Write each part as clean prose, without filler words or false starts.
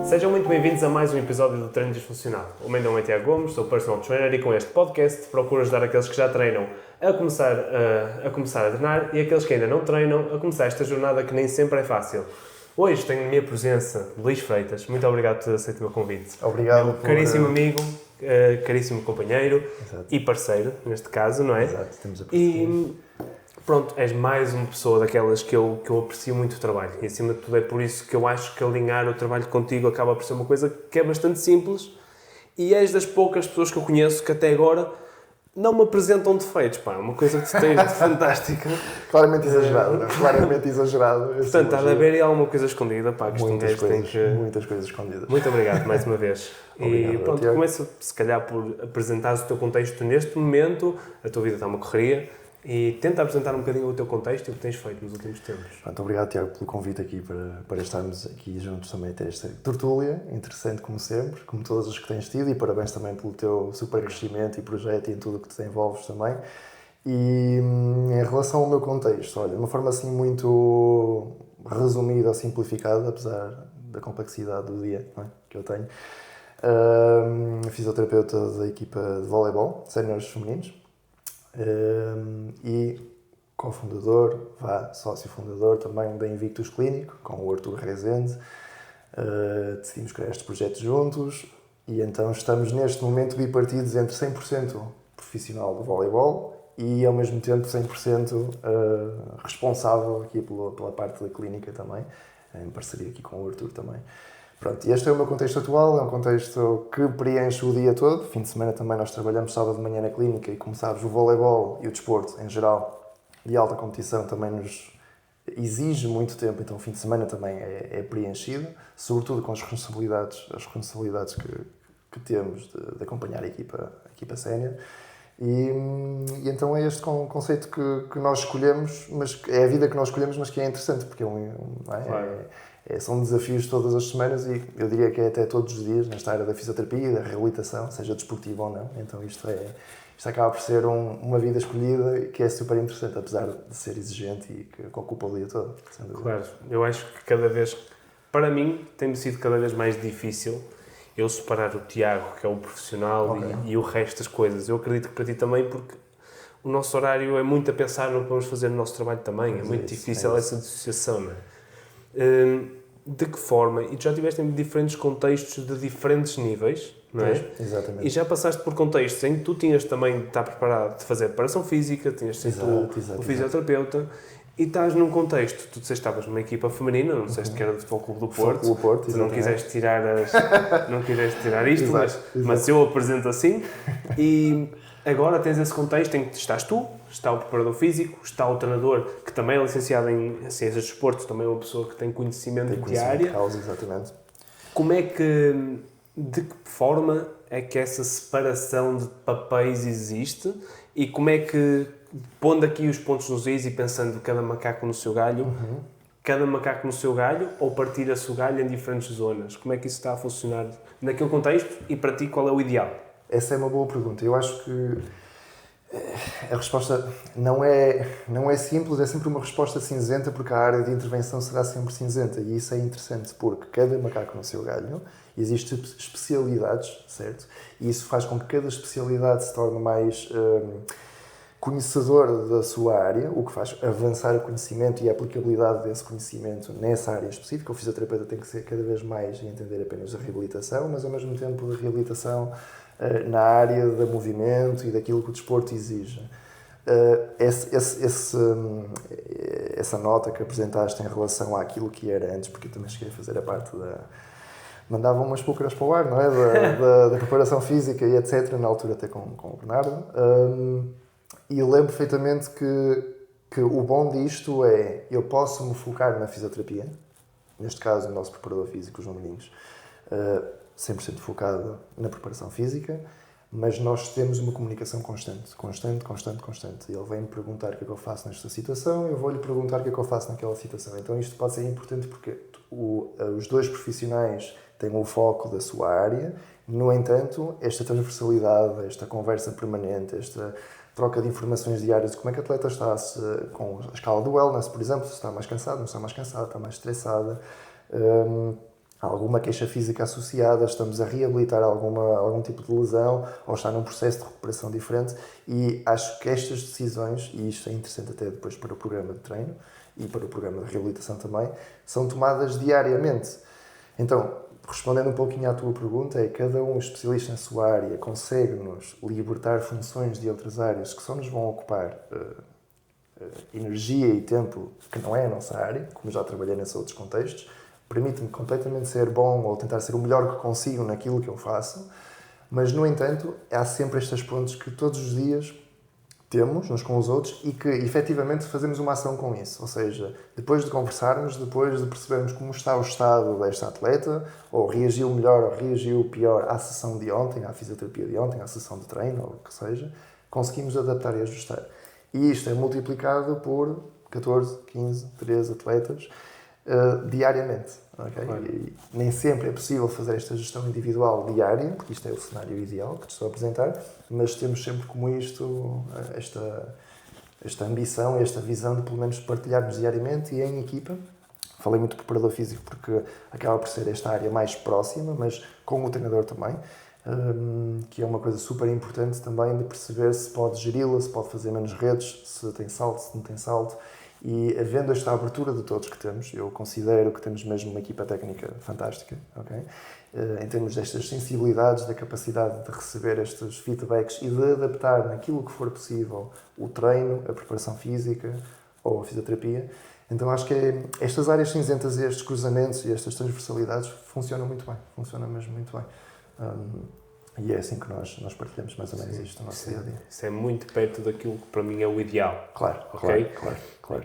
Sejam muito bem-vindos a mais um episódio do Treino Disfuncional. O meu nome é Tiago Gomes, sou personal trainer e com este podcast procuro ajudar aqueles que já treinam a começar a treinar e aqueles que ainda não treinam a começar esta jornada que nem sempre é fácil. Hoje tenho na minha presença Luís Freitas. Muito obrigado por ter aceito o meu convite. Obrigado. Caríssimo amigo, caríssimo companheiro. Exato. E parceiro, neste caso, não é? Exato, temos a parceria. E pronto, és mais uma pessoa daquelas que eu aprecio muito o trabalho. E acima de tudo é por isso que eu acho que alinhar o trabalho contigo acaba por ser uma coisa que é bastante simples. E és das poucas pessoas que eu conheço que até agora não me apresentam defeitos, pá, uma coisa que tu tens de fantástica. Claramente exagerado, não? Claramente exagerado. Portanto, há de haver aí alguma coisa escondida, pá, que isto muitas tem coisas, que... muitas coisas escondidas. Muito obrigado, mais uma vez. Obrigado, E pronto, Tiago. começa se calhar por apresentares o teu contexto neste momento, a tua vida está uma correria, e tenta apresentar um bocadinho o teu contexto e o que tens feito nos últimos tempos. Pronto, obrigado, Tiago, pelo convite aqui para estarmos aqui juntos também a ter esta tertúlia, interessante como sempre, como todas as que tens tido, e parabéns também pelo teu super crescimento e projeto e em tudo o que te desenvolves também. E em relação ao meu contexto, olha, de uma forma assim muito resumida ou simplificada, apesar da complexidade do dia, não é, que eu tenho, fisioterapeuta da equipa de voleibol, séniores femininos, e cofundador, sócio fundador também da Invictus Clínico, com o Artur Rezende. Decidimos criar este projeto juntos e então estamos neste momento bipartidos entre 100% profissional do voleibol e ao mesmo tempo 100% responsável aqui pela parte da clínica também, em parceria aqui com o Artur também. Pronto, e este é o meu contexto atual, é um contexto que preenche o dia todo. Fim de semana também nós trabalhamos sábado de manhã na clínica e, como sabes, o voleibol e o desporto em geral de alta competição também nos exige muito tempo, então o fim de semana também é preenchido, sobretudo com as responsabilidades que temos de acompanhar a equipa sénior. E então é este conceito que nós escolhemos, mas é a vida que nós escolhemos, mas que é interessante, porque são desafios todas as semanas e eu diria que é até todos os dias nesta área da fisioterapia e da reabilitação, seja desportiva ou não. Então isto acaba por ser uma vida escolhida que é super interessante, apesar de ser exigente e que ocupa o dia todo. Claro, eu acho que cada vez, para mim, tem sido cada vez mais difícil eu separar o Tiago, que é o profissional, Okay. e o resto das coisas. Eu acredito que para ti também, porque o nosso horário é muito a pensar no que vamos fazer no nosso trabalho também. É muito difícil essa dissociação, não é? De que forma? E tu já tiveste em diferentes contextos de diferentes níveis, não é? Exatamente. E já passaste por contextos em que tu tinhas também de estar preparado de fazer preparação física, tinhas de ser o fisioterapeuta, e estás num contexto, tu disseste que estavas numa equipa feminina, não disseste que era do Futebol Clube do Porto, tu não quiseste tirar isto, mas eu apresento assim, e agora tens esse contexto em que estás tu, está o preparador físico, está o treinador, que também é licenciado em Ciências de Desporto, também é uma pessoa que tem conhecimento de área. Exatamente. Como é que, de que forma é que essa separação de papéis existe e como é que, pondo aqui os pontos nos is e pensando cada macaco no seu galho, ou partilha-se o galho em diferentes zonas? Como é que isso está a funcionar naquele contexto e para ti qual é o ideal? Essa é uma boa pergunta. Eu acho que a resposta não é simples, é sempre uma resposta cinzenta, porque a área de intervenção será sempre cinzenta e isso é interessante porque cada macaco no seu galho, existem especialidades, certo? E isso faz com que cada especialidade se torne mais conhecedor da sua área, o que faz avançar o conhecimento e a aplicabilidade desse conhecimento nessa área específica. O fisioterapeuta tem que ser cada vez mais e entender apenas a reabilitação, mas ao mesmo tempo a reabilitação na área do movimento e daquilo que o desporto exige. Essa nota que apresentaste em relação àquilo que era antes, porque eu também cheguei a fazer a parte mandava umas púlcaras para o ar, não é? Da preparação física e etc., na altura até com o Bernardo. E eu lembro perfeitamente que o bom disto é, eu posso me focar na fisioterapia, neste caso o nosso preparador físico, o João Domingos, 100% focado na preparação física, mas nós temos uma comunicação constante. Ele vem-me perguntar o que é que eu faço nesta situação, eu vou-lhe perguntar o que é que eu faço naquela situação. Então isto pode ser importante porque os dois profissionais têm o foco da sua área, no entanto, esta transversalidade, esta conversa permanente, esta troca de informações diárias de como é que a atleta está, com a escala do wellness, por exemplo, se está mais cansado, não está mais cansada, está mais estressada, há alguma queixa física associada, estamos a reabilitar algum tipo de lesão ou está num processo de recuperação diferente, e acho que estas decisões, e isto é interessante até depois para o programa de treino e para o programa de reabilitação também, são tomadas diariamente. Então, respondendo um pouquinho à tua pergunta, cada um especialista na sua área consegue-nos libertar funções de outras áreas que só nos vão ocupar energia e tempo que não é a nossa área, como já trabalhei nesses outros contextos, permite-me completamente ser bom ou tentar ser o melhor que consigo naquilo que eu faço, mas, no entanto, há sempre estas pontes que todos os dias temos uns com os outros e que efetivamente fazemos uma ação com isso. Ou seja, depois de conversarmos, depois de percebermos como está o estado desta atleta, ou reagiu melhor ou reagiu pior à sessão de ontem, à fisioterapia de ontem, à sessão de treino, ou o que seja, conseguimos adaptar e ajustar. E isto é multiplicado por 14, 15, 13 atletas diariamente. Okay? E nem sempre é possível fazer esta gestão individual diária, porque isto é o cenário ideal que te estou a apresentar, mas temos sempre como isto, esta ambição, esta visão de pelo menos partilharmos diariamente e em equipa. Falei muito do preparador físico porque acaba por ser esta área mais próxima, mas com o treinador também, que é uma coisa super importante também de perceber se pode geri-la, se pode fazer menos redes, se tem salto, se não tem salto. E havendo esta abertura de todos que temos, eu considero que temos mesmo uma equipa técnica fantástica, okay? Em termos destas sensibilidades, da capacidade de receber estes feedbacks e de adaptar naquilo que for possível o treino, a preparação física ou a fisioterapia. Então acho que estas áreas cinzentas e estes cruzamentos e estas transversalidades funcionam muito bem, funcionam mesmo muito bem. E é assim que nós partilhamos mais ou menos isto no nosso dia-a-dia. Isso é muito perto daquilo que para mim é o ideal. Claro, okay? Claro.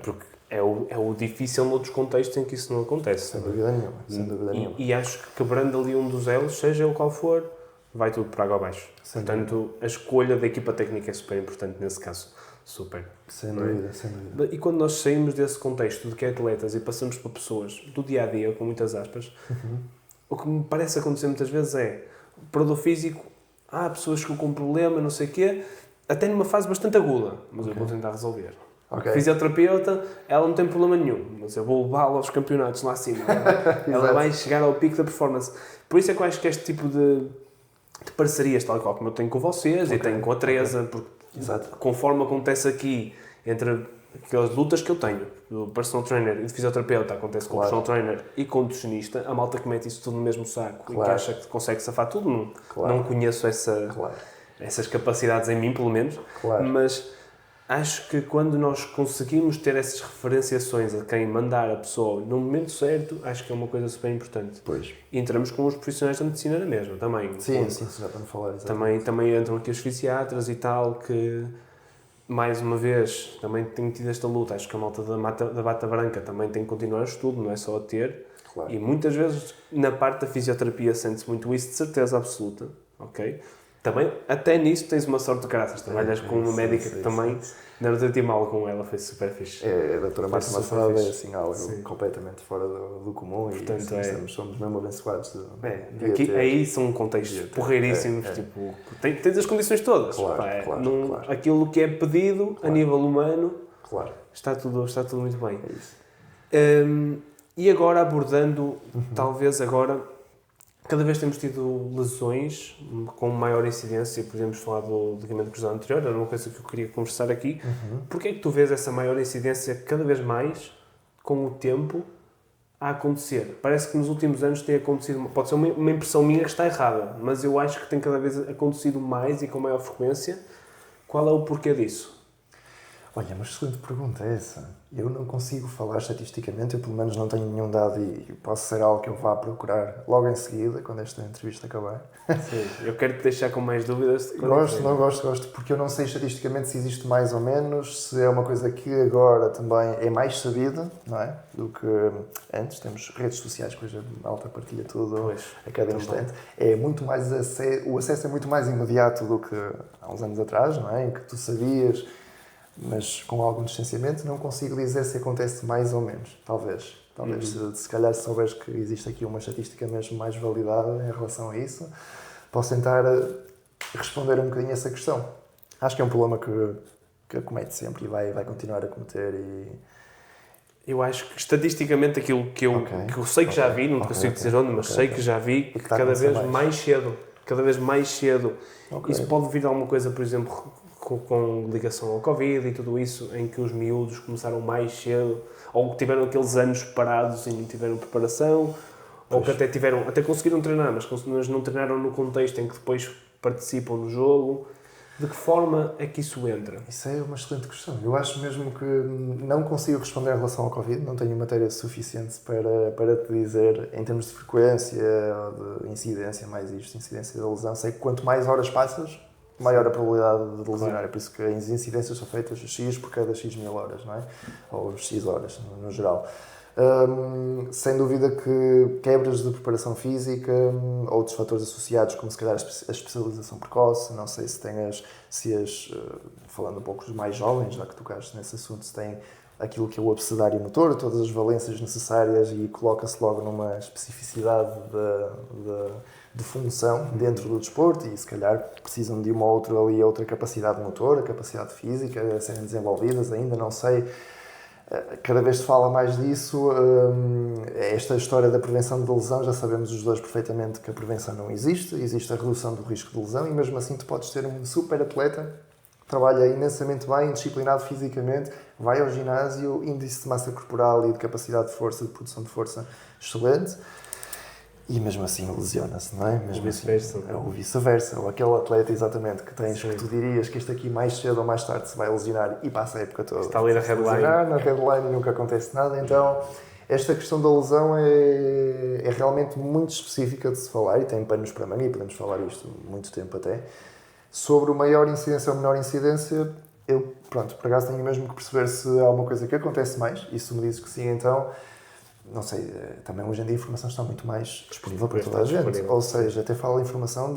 Porque é o difícil noutros contextos em que isso não acontece. Sem dúvida nenhuma. E acho que quebrando ali um dos elos, seja o qual for, vai tudo para água abaixo. Portanto, a escolha da equipa técnica é super importante nesse caso. Super. Sem dúvida. E quando nós saímos desse contexto de que é atletas e passamos para pessoas do dia-a-dia, com muitas aspas, o que me parece acontecer muitas vezes é preparador físico, há pessoas com problema, não sei o quê, até numa fase bastante aguda, mas eu vou tentar resolver. Fisioterapeuta, ela não tem problema nenhum, mas eu vou levá-la aos campeonatos lá acima. Ela vai chegar ao pico da performance. Por isso é que eu acho que este tipo de parcerias, tal qual como eu tenho com vocês e tenho com a Teresa, porque conforme acontece aqui, entre aquelas lutas que eu tenho, do personal trainer e de fisioterapeuta, acontece com o personal trainer e com o nutricionista, a malta que mete isso tudo no mesmo saco e que acha que consegue safar tudo, não conheço essas capacidades em mim, pelo menos, mas acho que quando nós conseguimos ter essas referenciações a quem mandar a pessoa no momento certo, acho que é uma coisa super importante. Pois. E entramos com os profissionais da medicina na mesma, também. Sim, já para não falar. Também entram aqui os fisiatras e tal, que mais uma vez, também tenho tido esta luta. Acho que a malta da bata branca também tem que continuar o estudo, não é só a ter. Claro. E muitas vezes, na parte da fisioterapia, sente-se muito isso, de certeza absoluta. Ok? Também, até nisso, tens uma sorte de caraças. Trabalhas com uma médica que também, não tive mal com ela, foi super fixe. A doutora Marta Massada é assim, algo completamente fora do comum. Portanto, e somos mesmo abençoados. Aí são contextos porreiríssimos. Tipo, tens as condições todas. Aquilo que é pedido a nível humano, está tudo muito bem. É isso. E agora abordando, talvez agora, cada vez temos tido lesões com maior incidência, podemos falar do ligamento cruzado anterior, era uma coisa que eu queria conversar aqui. Porquê é que tu vês essa maior incidência cada vez mais, com o tempo, a acontecer? Parece que nos últimos anos tem acontecido, pode ser uma impressão minha que está errada, mas eu acho que tem cada vez acontecido mais e com maior frequência. Qual é o porquê disso? Olha, mas excelente pergunta é essa. Eu não consigo falar estatisticamente, eu pelo menos não tenho nenhum dado e posso ser algo que eu vá procurar logo em seguida, quando esta entrevista acabar. Sim, eu quero te deixar com mais dúvidas. Gosto, porque eu não sei estatisticamente se existe mais ou menos, se é uma coisa que agora também é mais sabida, não é? Do que antes. Temos redes sociais, que hoje a malta partilha tudo a cada instante. É muito mais o acesso é muito mais imediato do que há uns anos atrás, não é? Em que tu sabias, mas com algum distanciamento, não consigo dizer se acontece mais ou menos. Talvez se calhar se souberes que existe aqui uma estatística mesmo mais validada em relação a isso, posso tentar responder um bocadinho essa questão. Acho que é um problema que acomete sempre e vai continuar a cometer. Eu acho que estatisticamente aquilo que eu sei que já vi, não consigo dizer onde, mas sei que já vi que cada vez mais cedo, isso pode vir de alguma coisa, por exemplo, com ligação ao Covid e tudo isso, em que os miúdos começaram mais cedo, ou que tiveram aqueles anos parados e não tiveram preparação, ou que até conseguiram treinar, mas não treinaram no contexto em que depois participam no jogo. De que forma é que isso entra? Isso é uma excelente questão. Eu acho mesmo que não consigo responder em relação ao Covid, não tenho matéria suficiente para te dizer, em termos de frequência, de incidência, mais isto, incidência da lesão. Sei que quanto mais horas passas, maior a probabilidade de lesionar. É por isso que as incidências são feitas X por cada X mil horas, não é? Ou X horas, no geral. Sem dúvida que quebras de preparação física, outros fatores associados, como se calhar a especialização precoce, não sei falando um pouco dos mais jovens, já que tocaste nesse assunto, se tem aquilo que é o abecedário motor, todas as valências necessárias e coloca-se logo numa especificidade de função dentro do desporto e se calhar precisam de uma outra capacidade motora, capacidade física a serem desenvolvidas, ainda não sei. Cada vez se fala mais disso. Esta história da prevenção de lesão, já sabemos os dois perfeitamente que a prevenção não existe a redução do risco de lesão e mesmo assim tu podes ter um super atleta, trabalha imensamente bem, disciplinado fisicamente, vai ao ginásio, índice de massa corporal e de capacidade de força, de produção de força excelente, e mesmo assim lesiona-se, não é? Mesmo vice-versa. Assim, ou vice-versa, ou aquele atleta exatamente que tens, que tu dirias que este aqui mais cedo ou mais tarde se vai lesionar e passa a época toda. Está ali na headline. Na headline e nunca acontece nada, então esta questão da lesão é realmente muito específica de se falar e tem panos para manga e podemos falar isto muito tempo até. Sobre o maior incidência ou menor incidência, eu, por acaso tenho mesmo que perceber se há alguma coisa que acontece mais e se me dizes que sim, então não sei, também hoje em dia a informação está muito mais disponível para toda a gente. Ou seja, até falo informação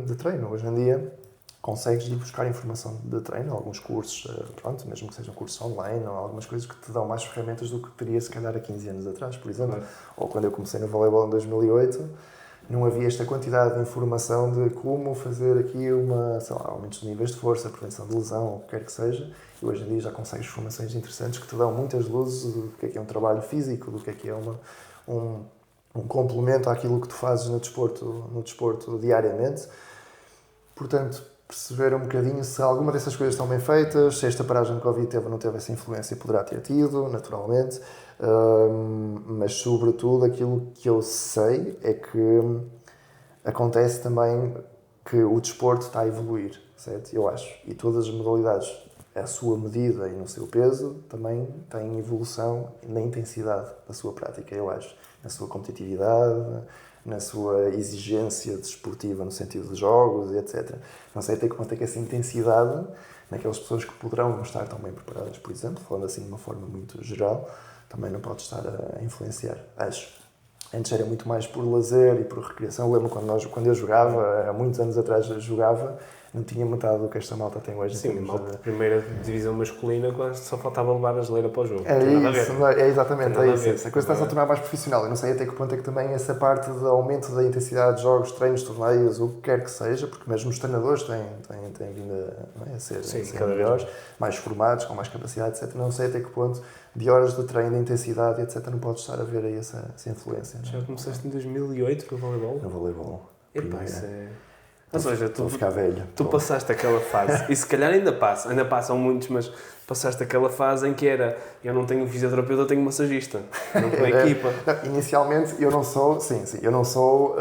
de treino. Hoje em dia consegues ir buscar informação de treino, alguns cursos, mesmo que sejam cursos online ou algumas coisas que te dão mais ferramentas do que teria se calhar há 15 anos atrás, por exemplo. Ou quando eu comecei no voleibol em 2008, não havia esta quantidade de informação de como fazer aqui aumentos de níveis de força, prevenção de lesão, ou o que quer que seja. E hoje em dia já consegues formações interessantes que te dão muitas luzes do que é um trabalho físico, do que é um complemento àquilo que tu fazes no desporto diariamente. Portanto, perceber um bocadinho se alguma dessas coisas estão bem feitas, se esta paragem de Covid teve ou não teve essa influência, poderá ter tido, naturalmente. Mas, sobretudo, aquilo que eu sei é que acontece também que o desporto está a evoluir, certo? Eu acho. E todas as modalidades, à sua medida e no seu peso, também têm evolução na intensidade da sua prática, eu acho. Na sua competitividade, na sua exigência desportiva no sentido de jogos, etc. Não sei até que ponto é que essa intensidade, naquelas pessoas que poderão não estar tão bem preparadas, por exemplo, falando assim de uma forma muito geral, também não pode estar a influenciar. Acho. Antes era muito mais por lazer e por recreação. Eu lembro quando eu jogava, há muitos anos atrás jogava, não tinha metade do que esta malta tem hoje. Sim, malta de primeira divisão masculina, quase só faltava levar a geleira para o jogo. Exatamente isso. A coisa está-se a tornar mais profissional. Eu não sei até que ponto é que também essa parte de aumento da intensidade de jogos, treinos, torneios, o que quer que seja, porque mesmo os treinadores têm vindo a ser cada vez mais formados, com mais capacidade, etc. Não sei até que ponto de horas de treino, de intensidade, etc. não pode estar a ver aí essa influência. Já começaste em 2008 no voleibol? No voleibol. Epá, isso é... Ou seja, tu passaste aquela fase, e se calhar ainda passam muitos, mas passaste aquela fase em que era, eu não tenho fisioterapeuta, eu tenho massagista, não tenho equipa. Inicialmente eu não sou,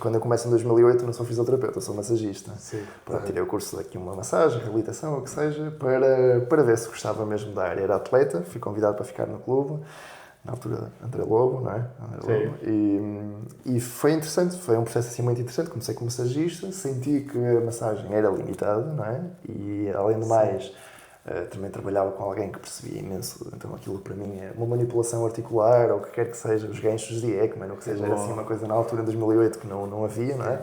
quando eu começo em 2008 eu não sou fisioterapeuta, eu sou massagista. Tirei o curso daqui, uma massagem, reabilitação, o que seja, para ver se gostava mesmo da área. Era atleta, fui convidado para ficar no clube. Na altura, André Lobo, não é? E foi interessante, foi um processo assim muito interessante. Comecei como massagista, senti que a massagem era limitada, não é? E além do mais, também trabalhava com alguém que percebia imenso, então aquilo para mim é uma manipulação articular, ou o que quer que seja, os ganchos de Ekman, ou que seja, era assim uma coisa na altura, em 2008, que não havia, não é?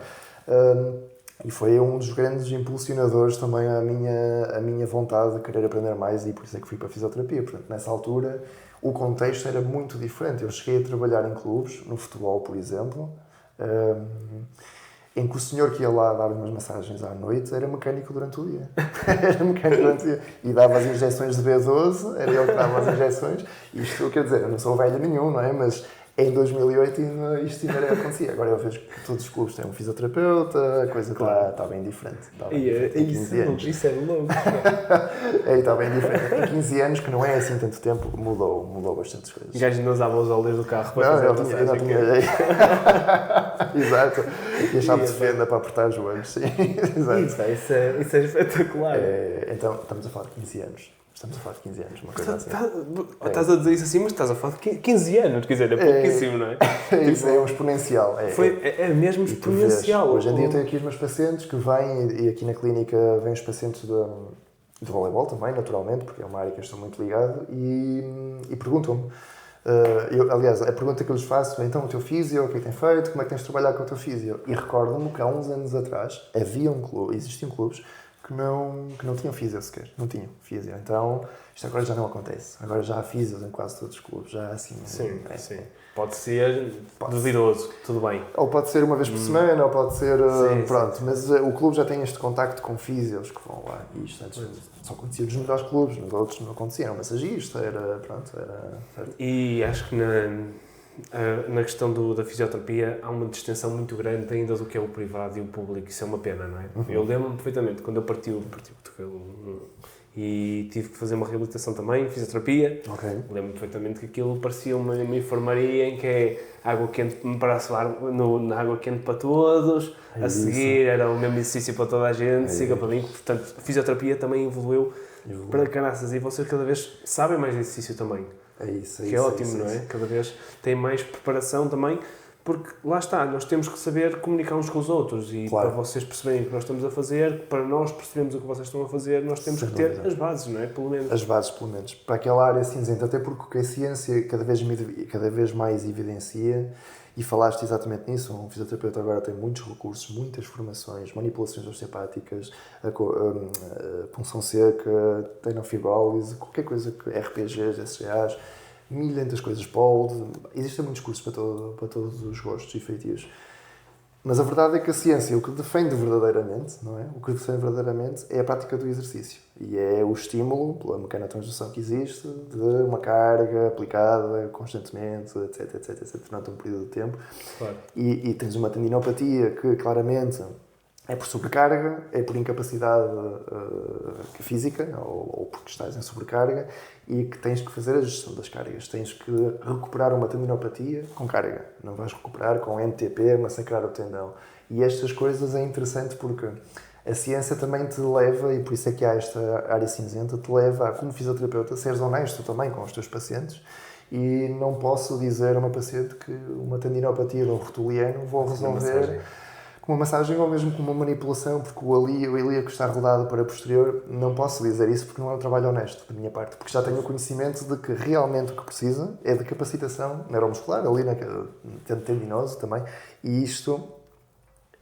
E foi um dos grandes impulsionadores também a minha vontade de querer aprender mais, e por isso é que fui para a fisioterapia. Portanto, nessa altura, o contexto era muito diferente. Eu cheguei a trabalhar em clubes, no futebol, por exemplo, em que o senhor que ia lá dar umas massagens à noite era mecânico durante o dia. Era mecânico durante o dia. E dava as injeções de B12, era ele que dava as injeções. Isto, quer dizer, eu não sou velho nenhum, não é? Mas em 2008 isto ainda acontecia. Agora eu vejo que todos os clubes têm um fisioterapeuta, a coisa está bem diferente. Isso é louco. Está bem diferente. Em 15 anos, que não é assim tanto tempo, mudou bastantes coisas. O gajo não usava os óleos do carro para fazer a massagem. Exato. E a chave de fenda para apertar os joelhos, sim. Exato. Isso é espetacular. Então, estamos a falar de 15 anos. Estamos a falar de 15 anos, uma coisa assim. Estás a dizer isso assim, mas estás a falar de 15 anos, quer dizer, é pouquíssimo, não é? Isso é um exponencial. É mesmo exponencial. Hoje em dia eu tenho aqui os meus pacientes que vêm, e aqui na clínica vêm os pacientes de voleibol também, naturalmente, porque é uma área que eu estou muito ligado, e perguntam-me. Aliás, a pergunta que eu lhes faço é: então, o teu físio, o que é que tem feito? Como é que tens de trabalhar com o teu físio? E recordo-me que há uns anos atrás existiam clubes que não tinham físio sequer. Não tinham físio. Então, isto agora já não acontece. Agora já há físios em quase todos os clubes. Já assim. Sim. Pode ser duvidoso, tudo bem. Ou pode ser uma vez por semana, ou pode ser... pronto. Mas o clube já tem este contacto com físios que vão lá. E isto antes só acontecia nos melhores clubes. Nos outros não acontecia. Era um massagista, era... Certo. E acho que na questão da fisioterapia há uma distinção muito grande ainda do que é o privado e o público. Isso é uma pena, não é? Uhum. Eu lembro-me perfeitamente quando eu parti o cotovelo e tive que fazer uma reabilitação também, fisioterapia. Okay. Lembro-me perfeitamente que aquilo parecia uma enfermaria em que é água quente para suar na água quente para todos, a seguir era o mesmo exercício para toda a gente, siga para mim. Portanto, a fisioterapia também evoluiu para caraças e vocês cada vez sabem mais de exercício também. Que é ótimo, não é? Cada vez tem mais preparação também, porque lá está, nós temos que saber comunicar uns com os outros e para vocês perceberem o que nós estamos a fazer, para nós percebermos o que vocês estão a fazer, nós temos que ter as bases, não é? Pelo menos. As bases, pelo menos. Para aquela área cinzenta, até porque a ciência cada vez mais evidencia, e falaste exatamente nisso, um fisioterapeuta agora tem muitos recursos, muitas formações, manipulações osteopáticas, punção seca, tenofibrólise, qualquer coisa, RPGs, SGAs, milhentas coisas, POLD, existem muitos cursos para todos os gostos e feitios. Mas a verdade é que a ciência, o que defende verdadeiramente, não é? O que defende verdadeiramente é a prática do exercício. E é o estímulo, pela mecanotransdução que existe, de uma carga aplicada constantemente, etc, durante um período de tempo. Claro. E tens uma tendinopatia que, claramente, é por sobrecarga, é por incapacidade física, ou porque estás em sobrecarga, e que tens que fazer a gestão das cargas. Tens que recuperar uma tendinopatia com carga. Não vais recuperar com MTP, massacrar o tendão. E estas coisas é interessante porque a ciência também te leva, e por isso é que há esta área cinzenta, te leva a, como fisioterapeuta, seres honesto também com os teus pacientes. E não posso dizer a uma paciente que uma tendinopatia de um rotuliano vou resolver com uma massagem ou mesmo com uma manipulação, porque o ilíaco está rodado para posterior. Não posso dizer isso porque não é um trabalho honesto da minha parte, porque já tenho o conhecimento de que realmente o que precisa é de capacitação neuromuscular, ali na tendinose também, e isto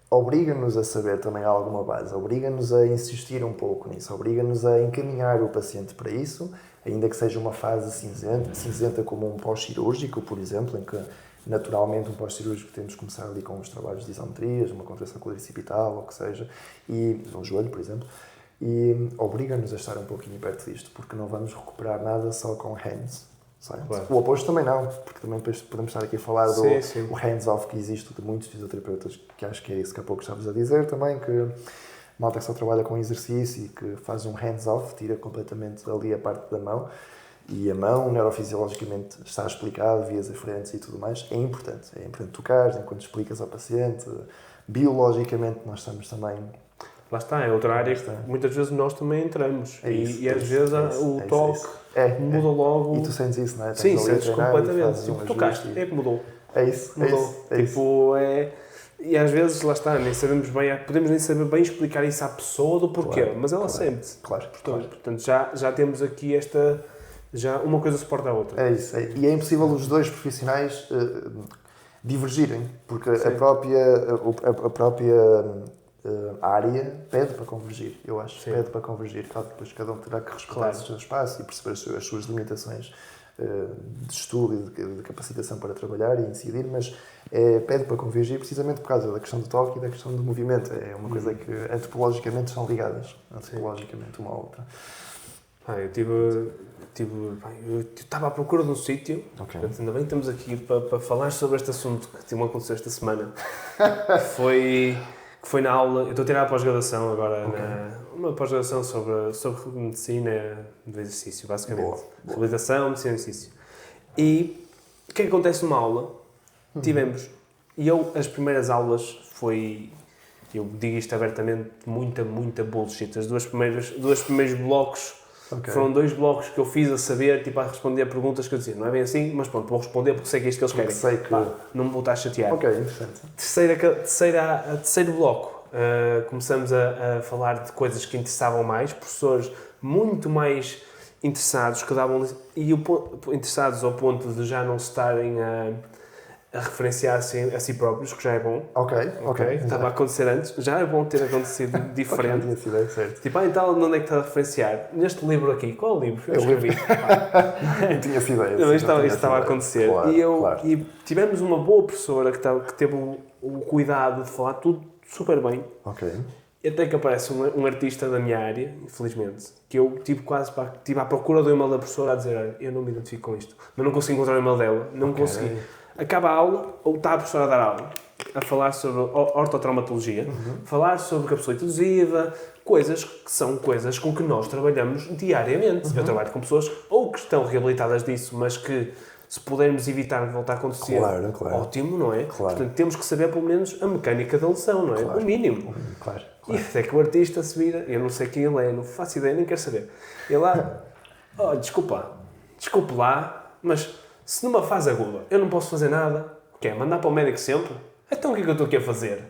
obriga-nos a saber também alguma base, obriga-nos a insistir um pouco nisso, obriga-nos a encaminhar o paciente para isso, ainda que seja uma fase cinzenta como um pós-cirúrgico, por exemplo, em que naturalmente um pós-cirúrgico temos que começar ali com os trabalhos de isometrias, uma contração quadricipital, ou o que seja, e no joelho, por exemplo, e obriga-nos a estar um pouquinho perto disto, porque não vamos recuperar nada só com hands. Claro. O oposto também não, porque também podemos estar aqui a falar do o hands-off que existe de muitos fisioterapeutas, que acho que é isso que há pouco estavas a dizer também, que malta que só trabalha com exercício e que faz um hands-off, tira completamente ali a parte da mão, e a mão, neurofisiologicamente, está explicado, vias aferentes e tudo mais. É importante tocar, enquanto explicas ao paciente. Biologicamente, nós estamos também... Lá está, é outra área que muitas vezes nós também entramos. E às vezes o toque muda logo. E tu sentes isso, não é? Sim, sentes completamente. Tipo, tocaste, é que mudou. É isso, mudou. E às vezes, lá está, nem sabemos bem, podemos nem saber bem explicar isso à pessoa do porquê, mas ela sente. Claro. Portanto, já temos aqui esta... Já uma coisa suporta a outra. É isso. E é impossível os dois profissionais divergirem, porque a própria área pede para convergir, eu acho. Sim. Pede para convergir. Claro, depois cada um terá que respeitar o seu espaço e perceber as suas limitações de estudo e de capacitação para trabalhar e incidir, mas pede para convergir precisamente por causa da questão do toque e da questão do movimento. É uma coisa que antropologicamente são ligadas, antropologicamente uma à outra. Eu estava à procura de um sítio, portanto, ainda bem que estamos aqui para falar sobre este assunto que me aconteceu esta semana, que foi na aula. Eu estou a tirar a pós-graduação agora, uma pós-graduação sobre medicina do exercício, basicamente. Reabilitação, medicina do exercício. E o que é que acontece numa aula? Tivemos, as primeiras aulas eu digo isto abertamente, muita bullshit. Os dois primeiros blocos foram 2 blocos que eu fiz a saber, tipo, a responder a perguntas que eu dizia, não é bem assim, mas pronto, vou responder porque sei que é isto que eles querem. Não me vou estar a chatear. Ok, interessante. Terceiro bloco, começamos a falar de coisas que interessavam mais, professores muito mais interessados, interessados ao ponto de já não estarem a referenciar-se a si próprios, que já é bom. Ok. Estava a acontecer antes, já é bom ter acontecido diferente. Tinha sido certo. Tipo, então onde é que está a referenciar? Neste livro aqui, qual livro? Eu escrevi. Tinha sido ideia. Não, isto estava a acontecer. Claro. E tivemos uma boa professora que teve o cuidado de falar tudo super bem. Ok. E até que aparece um artista da minha área, infelizmente, que eu tive à procura do e-mail da professora a dizer, eu não me identifico com isto, mas não consigo encontrar o e-mail dela, não consegui. Acaba a aula, ou está a professora a dar aula, a falar sobre ortotraumatologia, falar sobre capsulite adesiva, coisas que são coisas com que nós trabalhamos diariamente. Eu trabalho com pessoas ou que estão reabilitadas disso, mas que se pudermos evitar que volte a acontecer, ótimo, não é? Claro. Portanto, temos que saber pelo menos a mecânica da lesão, não é? O mínimo. Claro. E até que o artista se vira, eu não sei quem ele é, não faço ideia, nem quero saber. Ele lá, desculpe lá, mas se numa fase aguda eu não posso fazer nada, o que é? Mandar para o médico sempre? Então o que é que eu estou aqui a fazer?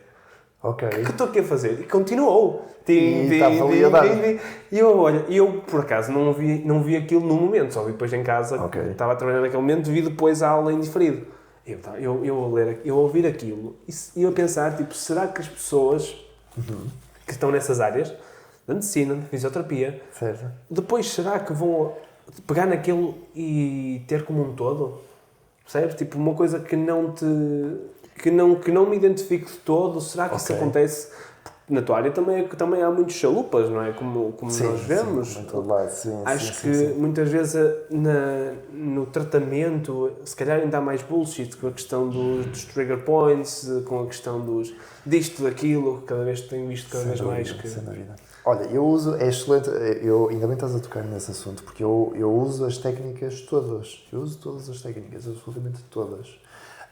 Ok. O que é que eu estou aqui a fazer? E continuou. E eu por acaso não vi aquilo no momento, só vi depois em casa, estava a trabalhar naquele momento, vi depois a aula em diferido. Eu a ouvir aquilo e eu a pensar, tipo, será que as pessoas que estão nessas áreas, da medicina, da fisioterapia, depois será que vão pegar naquilo e ter como um todo? Percebes? Tipo, uma coisa que não me identifico de todo, será que isso acontece? Na tua área também há muitos chalupas, não é? Como nós vemos. Acho que muitas vezes no tratamento, se calhar ainda há mais bullshit com a questão dos trigger points, com a questão disto, daquilo, que cada vez tenho visto cada vez mais. Sem dúvida. Olha, eu uso, é excelente, ainda bem estás a tocar nesse assunto, porque eu uso as técnicas todas. Eu uso todas as técnicas, absolutamente todas.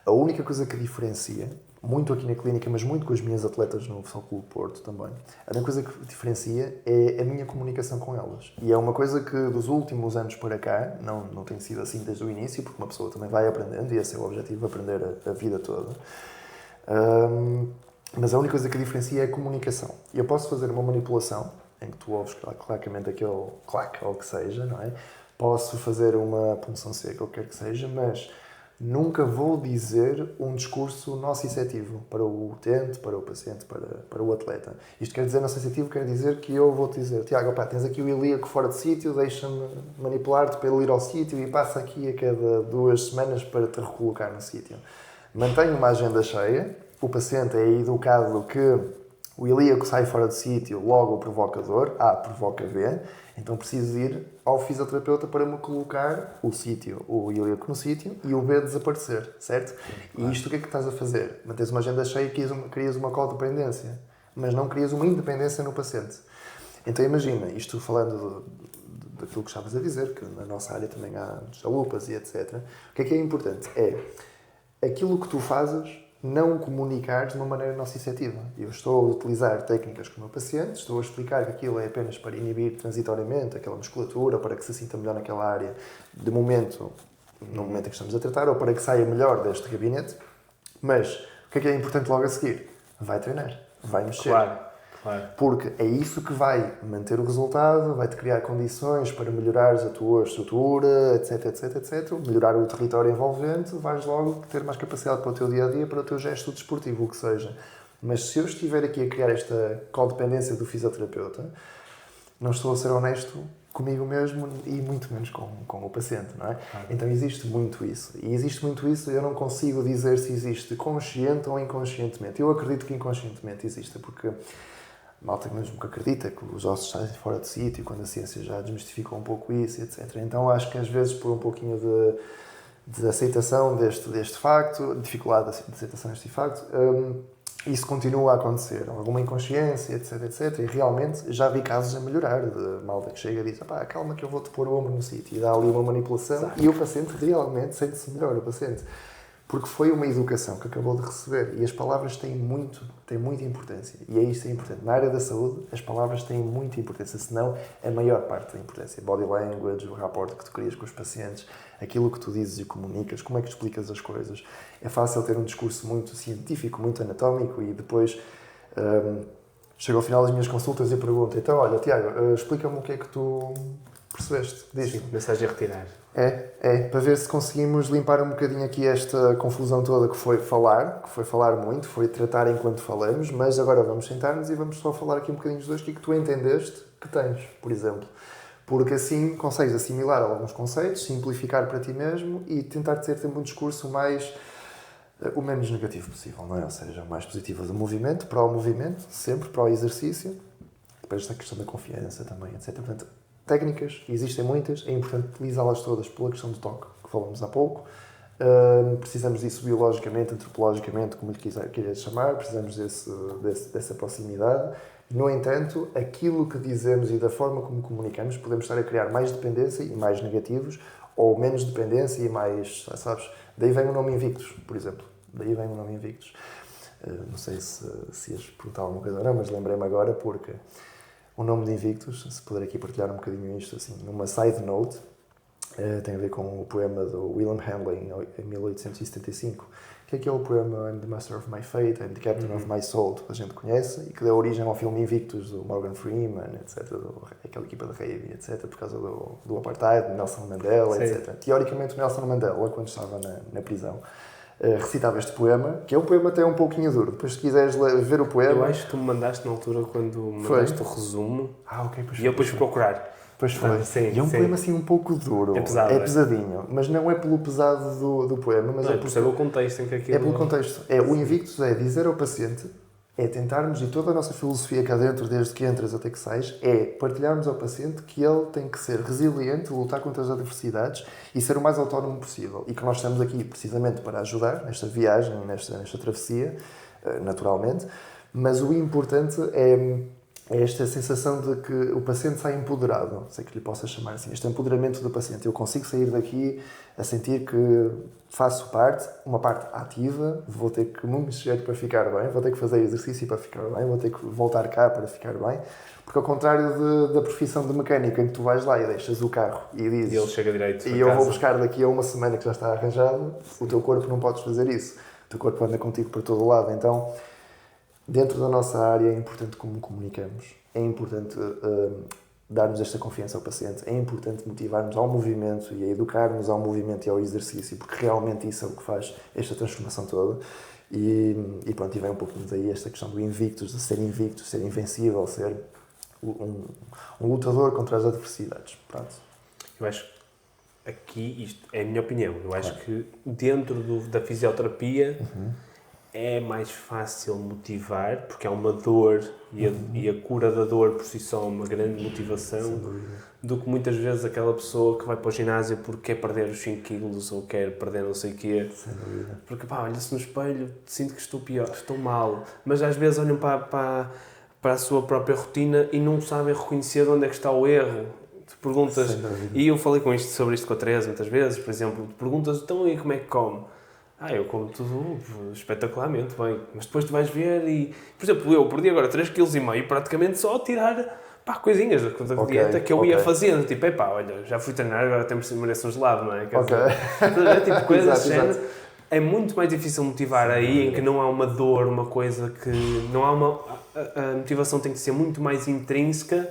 A única coisa que diferencia, muito aqui na clínica, mas muito com as minhas atletas no Futebol Clube Porto também, a única coisa que diferencia é a minha comunicação com elas. E é uma coisa que dos últimos anos para cá, não tem sido assim desde o início, porque uma pessoa também vai aprendendo, e esse é o objetivo, aprender a vida toda. Mas a única coisa que diferencia é a comunicação. Eu posso fazer uma manipulação, em que tu ouves claramente aquele clac, ou o que seja, não é? Posso fazer uma punção seca, ou o que quer que seja, mas nunca vou dizer um discurso nocicetivo para o utente, para o paciente, para o atleta. Isto quer dizer nocicetivo, quer dizer que eu vou te dizer, Tiago, tens aqui o ilíaco fora de sítio, deixa-me manipular-te para ele ir ao sítio e passa aqui a cada 2 semanas para te recolocar no sítio. Mantenho uma agenda cheia, o paciente é educado que o ilíaco sai fora de sítio, logo o provocador, A provoca B, então preciso ir ao fisioterapeuta para me colocar o ilíaco no sítio e o B desaparecer, certo? E isto o que é que estás a fazer? Mantens uma agenda cheia e crias uma codependência, mas não crias uma independência no paciente. Então imagina, isto falando daquilo que estavas a dizer, que na nossa área também há chalupas e etc. O que é importante? É aquilo que tu fazes não comunicar de uma maneira nociceptiva. Eu estou a utilizar técnicas com o meu paciente, estou a explicar que aquilo é apenas para inibir transitoriamente aquela musculatura, para que se sinta melhor naquela área, no momento em que estamos a tratar, ou para que saia melhor deste gabinete. Mas o que é importante logo a seguir? Vai treinar, vai mexer. Claro. Porque é isso que vai manter o resultado, vai-te criar condições para melhorares a tua estrutura, etc. Melhorar o território envolvente, vais logo ter mais capacidade para o teu dia-a-dia, para o teu gesto desportivo, o que seja. Mas se eu estiver aqui a criar esta codependência do fisioterapeuta, não estou a ser honesto comigo mesmo e muito menos com o paciente, não é? Então existe muito isso. E existe muito isso, eu não consigo dizer se existe consciente ou inconscientemente. Eu acredito que inconscientemente existe, porque a malta mesmo que acredita que os ossos saem fora de sítio, quando a ciência já desmistificou um pouco isso, etc. Então acho que às vezes por um pouquinho de aceitação deste facto, dificuldade de aceitação deste facto, isso continua a acontecer, alguma inconsciência, etc. E realmente já vi casos a melhorar, de malta que chega e diz, pá, calma que eu vou-te pôr o ombro no sítio, e dá ali uma manipulação. Exato. E o paciente realmente sente-se melhor, o paciente. Porque foi uma educação que acabou de receber e as palavras têm muita importância. E é isto que é importante. Na área da saúde, as palavras têm muita importância, senão a maior parte da importância. Body language, o rapport que tu crias com os pacientes, aquilo que tu dizes e comunicas, como é que explicas as coisas. É fácil ter um discurso muito científico, muito anatómico e depois chego ao final das minhas consultas e pergunto, então, olha, Tiago, explica-me o que é que tu percebeste disto. Sim, mensagem a retirar. Para ver se conseguimos limpar um bocadinho aqui esta confusão toda que foi falar muito, foi tratar enquanto falamos, mas agora vamos sentar-nos e vamos só falar aqui um bocadinho dos dois, o que é que tu entendeste que tens, por exemplo. Porque assim consegues assimilar alguns conceitos, simplificar para ti mesmo e tentar ter um discurso o menos negativo possível, não é? Ou seja, o mais positivo do movimento, para o movimento, sempre para o exercício, depois esta questão da confiança também, etc. Portanto, técnicas, existem muitas, é importante utilizá-las todas pela questão do toque, que falamos há pouco. Precisamos disso biologicamente, antropologicamente, como lhe quiser chamar, precisamos dessa proximidade. No entanto, aquilo que dizemos e da forma como comunicamos, podemos estar a criar mais dependência e mais negativos, ou menos dependência e mais, sabes? Daí vem o nome Invictus, por exemplo. Daí vem o nome Invictus. Não sei se ias perguntar alguma coisa ou não, mas lembrei-me agora porque o nome de Invictus, se puder aqui partilhar um bocadinho isto, assim, numa side note, tem a ver com o poema do William Handley, em 1875, que é aquele poema I'm the Master of My Fate, I'm the Captain of My Soul, que a gente conhece, e que deu origem ao filme Invictus, do Morgan Freeman, etc., aquela equipa de rugby, etc., por causa do apartheid, de Nelson Mandela, Sim. etc. Teoricamente, o Nelson Mandela, quando estava na prisão, recitava este poema, que é um poema até um pouquinho duro. Depois, se quiseres ver o poema... Eu acho que tu me mandaste na altura, quando mandaste o resumo, ok, e eu depois fui procurar. Pois foi. Sim, e é um poema assim um pouco duro. É pesado. É pesadinho. Mas não é pelo pesado do poema, mas não, é pelo contexto em que aquilo... É pelo contexto. O Invictus é dizer ao paciente, é tentarmos, e toda a nossa filosofia cá dentro, desde que entras até que sais, é partilharmos ao paciente que ele tem que ser resiliente, lutar contra as adversidades e ser o mais autónomo possível. E que nós estamos aqui precisamente para ajudar nesta viagem, nesta travessia, naturalmente. Mas o importante é esta sensação de que o paciente sai empoderado, sei que lhe possa chamar assim, este empoderamento do paciente. Eu consigo sair daqui a sentir que faço uma parte ativa, vou ter que me mexer para ficar bem, vou ter que fazer exercício para ficar bem, vou ter que voltar cá para ficar bem, porque ao contrário da profissão de mecânico, em que tu vais lá e deixas o carro e dizes... E ele chega direito e eu casa. Vou buscar daqui a uma semana que já está arranjado, o teu corpo não podes fazer isso. O teu corpo anda contigo por todo o lado, então... Dentro da nossa área é importante como comunicamos, é importante darmos esta confiança ao paciente, é importante motivarmos ao movimento e a educarmos ao movimento e ao exercício, porque realmente isso é o que faz esta transformação toda. E pronto, e vem um pouquinho daí esta questão do invictus, de ser invicto, ser invencível, ser um lutador contra as adversidades. Pronto. Eu acho que aqui, isto é a minha opinião, eu acho que dentro da fisioterapia... É mais fácil motivar, porque há uma dor e a cura da dor por si só é uma grande motivação, do que muitas vezes aquela pessoa que vai para o ginásio porque quer perder os 5 quilos ou quer perder não sei o quê. Porque olha-se no espelho, sinto que estou pior, estou mal. Mas às vezes olham para a sua própria rotina e não sabem reconhecer onde é que está o erro. Tu perguntas, e eu falei sobre isto com a Teresa muitas vezes, por exemplo, tu perguntas, então e como é que come? Eu como tudo espetacularmente bem, mas depois tu vais ver e... Por exemplo, eu perdi agora 3,5 kg praticamente só a tirar coisinhas da dieta que eu ia fazendo. Tipo, olha, já fui treinar, agora mereço um gelado, não é? Tipo, coisas assim. É muito mais difícil motivar aí, em que não há uma dor, uma coisa que... não há uma... A motivação tem que ser muito mais intrínseca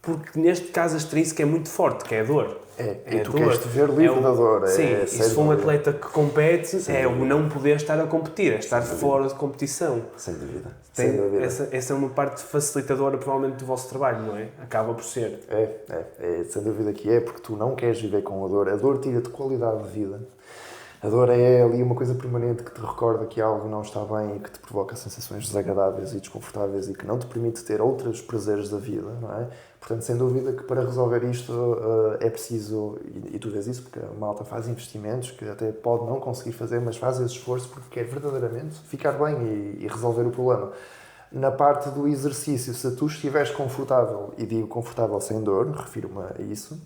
porque neste caso a extrínseca é muito forte, que é a dor. E tu queres te ver livre da dor. Sim, e se for um atleta que compete, o não poder estar a competir, é estar fora de competição. Sem dúvida. Essa é uma parte facilitadora, provavelmente, do vosso trabalho, não é? Acaba por ser. Sem dúvida que é, porque tu não queres viver com a dor tira-te qualidade de vida. A dor é ali uma coisa permanente que te recorda que algo não está bem e que te provoca sensações desagradáveis e desconfortáveis e que não te permite ter outros prazeres da vida, não é? Portanto, sem dúvida que para resolver isto é preciso, e tu vês isso porque a malta faz investimentos que até pode não conseguir fazer, mas faz esse esforço porque quer verdadeiramente ficar bem e resolver o problema. Na parte do exercício, se tu estiveres confortável, e digo confortável sem dor, refiro-me a isso,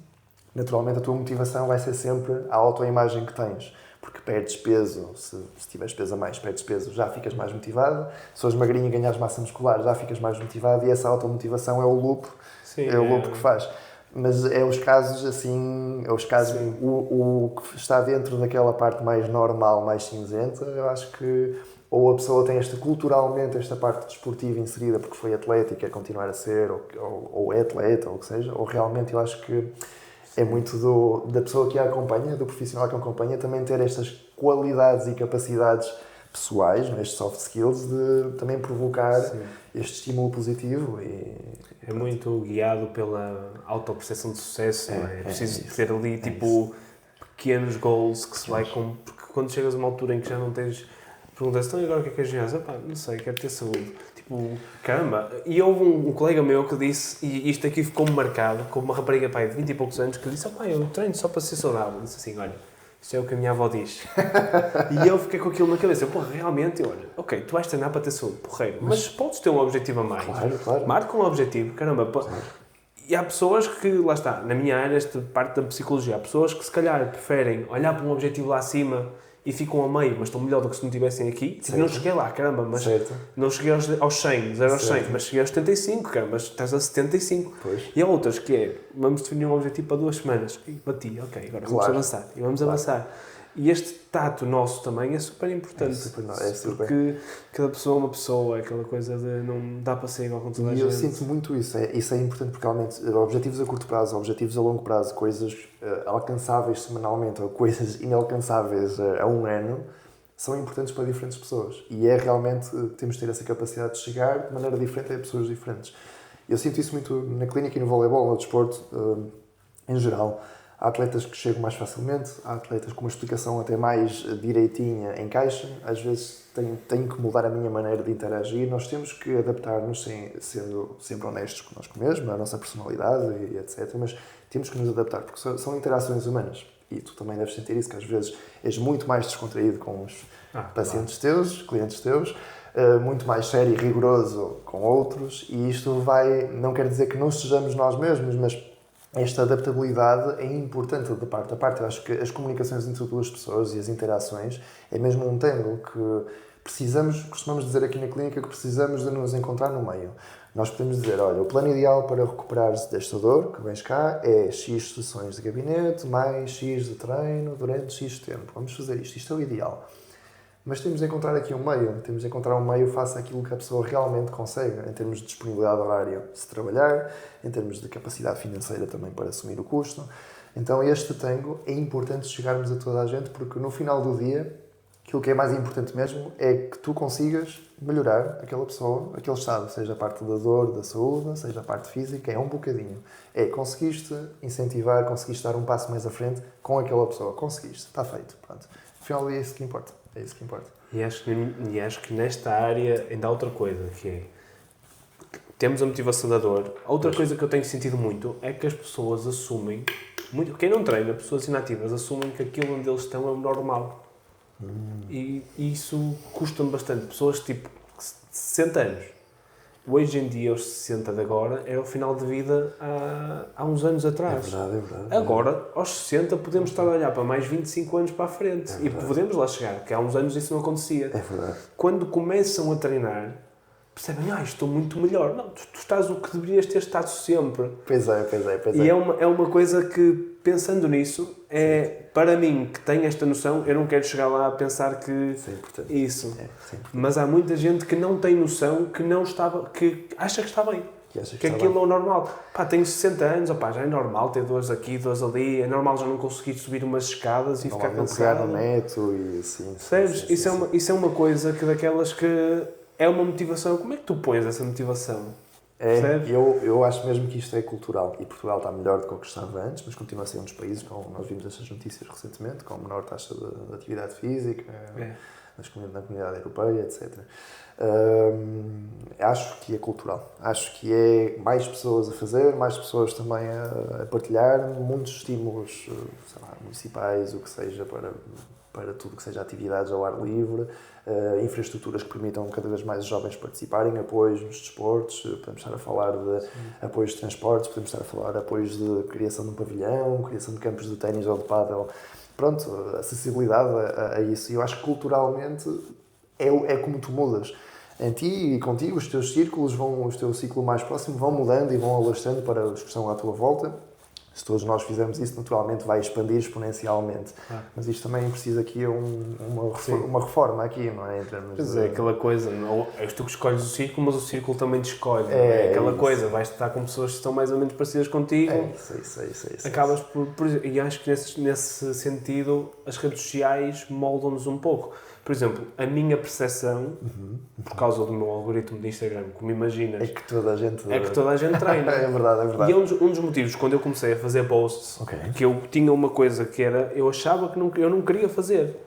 naturalmente a tua motivação vai ser sempre a autoimagem que tens. Porque perdes peso, se tiveres peso a mais, perdes peso, já ficas mais motivado. Se fores magrinho e ganhares massa muscular, já ficas mais motivado. E essa automotivação é o loop, o loop que faz. Mas é os casos assim, o que está dentro daquela parte mais normal, mais cinzenta, eu acho que ou a pessoa tem culturalmente esta parte desportiva inserida porque foi atleta e quer continuar a ser, ou é atleta, ou o que seja, ou realmente eu acho que é muito da pessoa que a acompanha, do profissional que a acompanha, também ter estas qualidades e capacidades pessoais, estes soft skills, de também provocar este estímulo positivo. É muito guiado pela autoperceção de sucesso, não é? É preciso ter ali, pequenos goals que se vai com... Porque quando chegas a uma altura em que já não tens... Perguntas-te, então agora o que é que és ginásio? Não sei, quero ter saúde. Caramba, e houve um colega meu que disse, e isto aqui ficou-me marcado, com uma rapariga de 20 e poucos anos, que disse, eu treino só para ser saudável. Disse assim, olha, isso é o que a minha avó diz. E eu fiquei com aquilo na cabeça, realmente, olha, ok, tu vais treinar para ter saúde, porreiro, mas podes ter um objetivo a mais. Claro. Marca um objetivo, caramba. Claro. E há pessoas que, lá está, na minha área, esta parte da psicologia, há pessoas que se calhar preferem olhar para um objetivo lá acima e ficam a meio, mas estão melhor do que se não estivessem aqui. Não cheguei lá, caramba, mas não cheguei aos 100, 0 aos 100, mas cheguei aos 75, caramba, mas estás a 75. Pois. E há outras que vamos definir um objetivo para 2 semanas. E bati, ok, agora vamos avançar. E vamos avançar. E este tato nosso também é super importante. Porque cada pessoa é uma pessoa, aquela coisa de não dá para ser igual com toda a gente. E eu sinto muito isso. Isso é importante porque realmente objetivos a curto prazo, objetivos a longo prazo, coisas alcançáveis semanalmente ou coisas inalcançáveis a um ano, são importantes para diferentes pessoas. E é realmente, temos de ter essa capacidade de chegar de maneira diferente a pessoas diferentes. Eu sinto isso muito na clínica e no voleibol, no desporto em geral. Há atletas que chegam mais facilmente, há atletas com uma explicação até mais direitinha em caixa. Às vezes tenho que mudar a minha maneira de interagir. Nós temos que adaptar-nos sendo sempre honestos connosco mesmo, a nossa personalidade e etc. Mas temos que nos adaptar, porque são interações humanas. E tu também deves sentir isso, que às vezes és muito mais descontraído com os pacientes teus, clientes teus, muito mais sério e rigoroso com outros. E isto não quer dizer que não sejamos nós mesmos, mas esta adaptabilidade é importante de parte a parte. Eu acho que as comunicações entre duas pessoas e as interações é mesmo um tango que costumamos dizer aqui na clínica que precisamos de nos encontrar no meio. Nós podemos dizer, olha, o plano ideal para recuperares desta dor que vens cá é X sessões de gabinete, mais X de treino durante X tempo. Vamos fazer isto é o ideal. Mas temos de encontrar aqui um meio, face àquilo que a pessoa realmente consegue, em termos de disponibilidade horária, se trabalhar, em termos de capacidade financeira também para assumir o custo. Então este tango é importante chegarmos a toda a gente, porque no final do dia, aquilo que é mais importante mesmo é que tu consigas melhorar aquela pessoa, aquele estado, seja a parte da dor, da saúde, seja a parte física, é um bocadinho. Conseguiste incentivar, conseguiste dar um passo mais à frente com aquela pessoa. Conseguiste, está feito. Pronto. No final do dia é isso que importa. É isso que importa. E acho que nesta área ainda há outra coisa, que é... Temos a motivação da dor. Outra coisa que eu tenho sentido muito é que as pessoas assumem... quem não treina, pessoas inativas, assumem que aquilo onde eles estão é o normal. E isso custa-me bastante. Pessoas tipo 60 anos. Hoje em dia, aos 60 de agora, era o final de vida há uns anos atrás. É verdade. Agora, aos 60, podemos estar a olhar para mais 25 anos para a frente. E podemos lá chegar, que há uns anos isso não acontecia. É verdade. Quando começam a treinar, percebem, estou muito melhor. Não, tu estás o que deverias ter estado sempre. Pois é. E é uma coisa que, pensando nisso, para mim, que tenho esta noção, eu não quero chegar lá a pensar que... Isso é importante. Isso. Mas há muita gente que não tem noção, que acha que está bem. Que aquilo é o normal. Pá, tenho 60 anos, opá, já é normal ter dores aqui, dores ali, é normal já não conseguir subir umas escadas e ficar cansado. No neto e assim. Sabes? Isso é uma coisa que daquelas que é uma motivação. Como é que tu pões essa motivação? Eu acho mesmo que isto é cultural e Portugal está melhor do que o que estava antes, mas continua a ser um dos países, como nós vimos essas notícias recentemente, com menor taxa de atividade física na comunidade europeia, etc. Acho que é cultural. Acho que é mais pessoas a fazer, mais pessoas também a partilhar, muitos estímulos sei lá, municipais, o que seja, para tudo que seja atividades ao ar livre, infraestruturas que permitam cada vez mais jovens participarem, apoios nos desportos, podemos estar a falar de apoios de transportes, podemos estar a falar de apoios de criação de um pavilhão, criação de campos de ténis ou de pádel, pronto, acessibilidade a isso. E eu acho que culturalmente é como tu mudas. Em ti e contigo, os teus círculos, o teu ciclo mais próximo vão mudando e vão alastrando para os que estão à tua volta. Se todos nós fizermos isso, naturalmente vai expandir exponencialmente. Mas isto também precisa aqui uma reforma aqui, não é? Em termos é aquela coisa, não és tu que escolhes o círculo, mas o círculo também te escolhe. É aquela coisa, vais estar com pessoas que estão mais ou menos parecidas contigo. Acabas por e acho que nesse sentido as redes sociais moldam-nos um pouco. Por exemplo, a minha percepção, por causa do meu algoritmo de Instagram, como imaginas... É que toda a gente treina. É verdade. E um dos motivos, quando eu comecei a fazer posts, que eu tinha uma coisa que era... Eu achava que eu não queria fazer.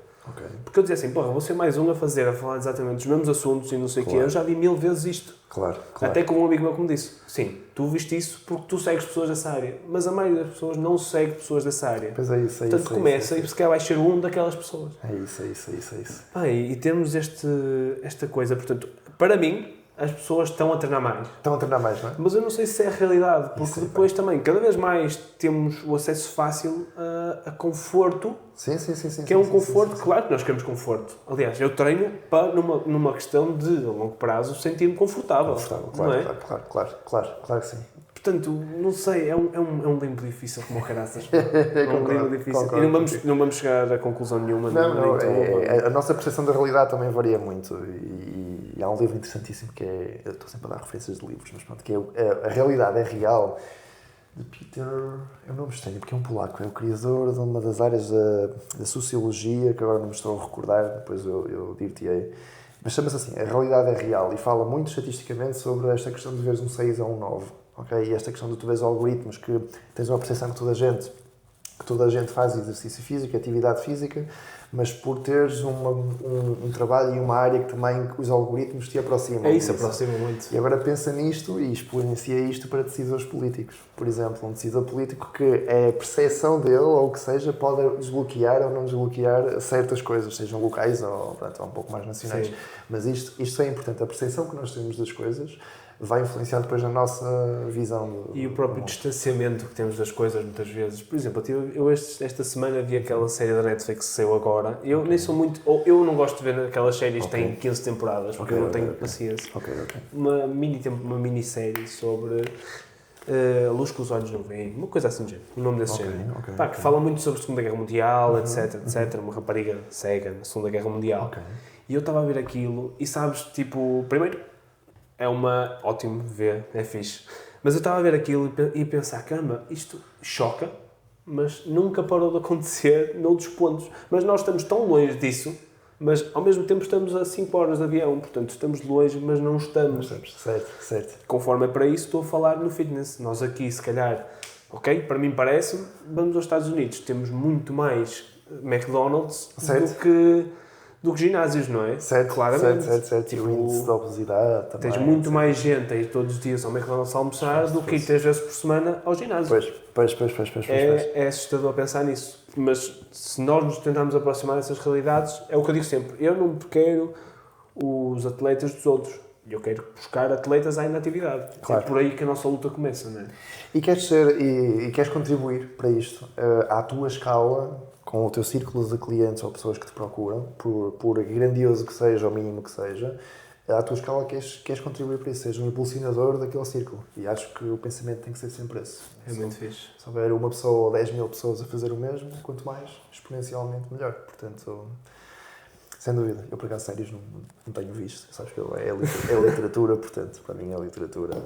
Porque eu dizia assim, porra, vou ser mais um a falar exatamente dos mesmos assuntos e não sei o quê. Eu já vi 1000 vezes isto. Claro. Até como um amigo meu que me disse, sim, tu viste isso porque tu segues pessoas dessa área, mas a maioria das pessoas não segue pessoas dessa área. Pois é isso. Portanto, começa e se calhar vais ser um daquelas pessoas. É isso. E temos esta coisa, portanto, para mim, as pessoas estão a treinar mais. Não é? Mas eu não sei se é a realidade, porque depois também, cada vez mais temos o acesso fácil a conforto. Sim. Que é um conforto, claro que nós queremos conforto. Aliás, eu treino para, numa questão de, a longo prazo, sentir-me confortável. Claro, não é? Claro que sim. Portanto, não sei, é um limbo difícil como o caraças. É um limbo difícil. E não vamos chegar a conclusão nenhuma. A nossa percepção da realidade também varia muito. E há um livro interessantíssimo que é... Eu estou sempre a dar referências de livros, mas pronto, que é A Realidade é Real, de Peter... Eu não me estranho, porque é um polaco. É o criador de uma das áreas da sociologia, que agora não me estou a recordar, depois eu dir-te-ei. Mas chama-se assim, A Realidade é Real, e fala muito estatisticamente sobre esta questão de veres um 6 a um 9. E esta questão de tu vês algoritmos, que tens uma percepção que toda a gente faz exercício físico, atividade física, mas por teres um trabalho e uma área que também os algoritmos te aproximam. É isso, aproxima muito. E agora pensa nisto e exponencia isto para decisores políticos. Por exemplo, um decisor político que a percepção dele, ou o que seja, pode desbloquear ou não desbloquear certas coisas, sejam locais ou um pouco mais nacionais. Sim. Mas isto é importante. A percepção que nós temos das coisas vai influenciar depois na nossa visão. E o próprio distanciamento que temos das coisas, muitas vezes. Por exemplo, eu esta semana vi aquela série da Netflix que saiu agora. Eu nem sou muito... Eu não gosto de ver aquelas séries que têm 15 temporadas, porque eu não tenho paciência. Uma minissérie sobre A Luz que os Olhos Não Veem. Uma coisa assim do género. O nome desse género. Que fala muito sobre a Segunda Guerra Mundial, etc. Uma rapariga cega na Segunda Guerra Mundial. E eu estava a ver aquilo e sabes, tipo... Primeiro... É ótimo ver, é fixe. Mas eu estava a ver aquilo e pensar, caramba, isto choca, mas nunca parou de acontecer noutros pontos. Mas nós estamos tão longe disso, mas ao mesmo tempo estamos a 5 horas de avião, portanto estamos longe, mas não estamos. Certo. Conforme é para isso, estou a falar no fitness. Nós aqui, se calhar, para mim parece, vamos aos Estados Unidos, temos muito mais McDonald's do que ginásios, não é? Claramente. Certo. Tipo, o índice de obesidade também. Tens muito mais gente a ir todos os dias ao McDonald's almoçar do que ir 3 vezes por semana ao ginásio. Pois. É assustador pensar nisso. Mas se nós nos tentarmos aproximar dessas realidades, é o que eu digo sempre. Eu não quero os atletas dos outros. Eu quero buscar atletas à inatividade. Claro. É por aí que a nossa luta começa, não é? E queres contribuir para isto à tua escala, com o teu círculo de clientes ou pessoas que te procuram, por grandioso que seja ou mínimo que seja, à tua escala queres contribuir para isso, seja um impulsionador daquele círculo. E acho que o pensamento tem que ser sempre esse. É muito fixe. Se houver uma pessoa ou 10 mil pessoas a fazer o mesmo, quanto mais, exponencialmente melhor. Portanto, sem dúvida. Eu, por acaso, séries não tenho visto. Sabes que é literatura, portanto, para mim a literatura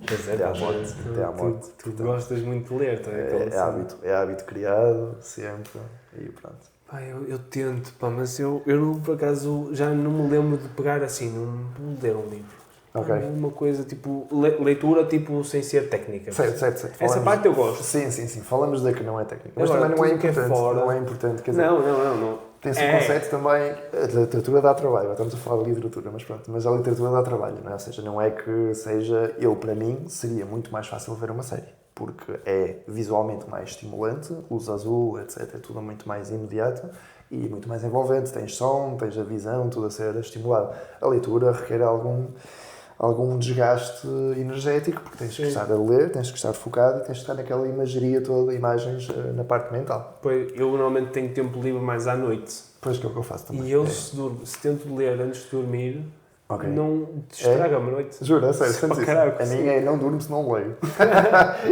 Pois até à morte. Até à morte. Tu gostas muito de ler, tá? É hábito criado, sempre, e pronto. Pá, eu tento, pá, mas eu não, por acaso, já não me lembro de pegar assim, não ler um livro. Ok. Uma coisa, tipo, leitura, tipo, sem ser técnica. Certo. Essa parte eu gosto. Sim. Falamos da que não é técnica. Mas agora, também não é importante. Fora... Não é importante, quer dizer... Não. Tem-se um conceito também... A literatura dá trabalho. Agora estamos a falar de literatura, mas pronto. Mas a literatura dá trabalho, não é? Ou seja, não é que seja... Para mim, seria muito mais fácil ver uma série. Porque é visualmente mais estimulante, luz azul, etc. É tudo muito mais imediato e muito mais envolvente. Tens som, tens a visão, tudo a ser estimulado. A leitura requer algum desgaste energético, porque tens que estar a ler, tens que estar focado e tens que estar naquela imageria toda, imagens na parte mental. Pois, eu normalmente tenho tempo livre mais à noite. Pois que é o que eu faço também. E eu, se tento ler antes de dormir, não estraga-me a noite. Juro, é sério, sentes isso? A minha não durmo se não leio.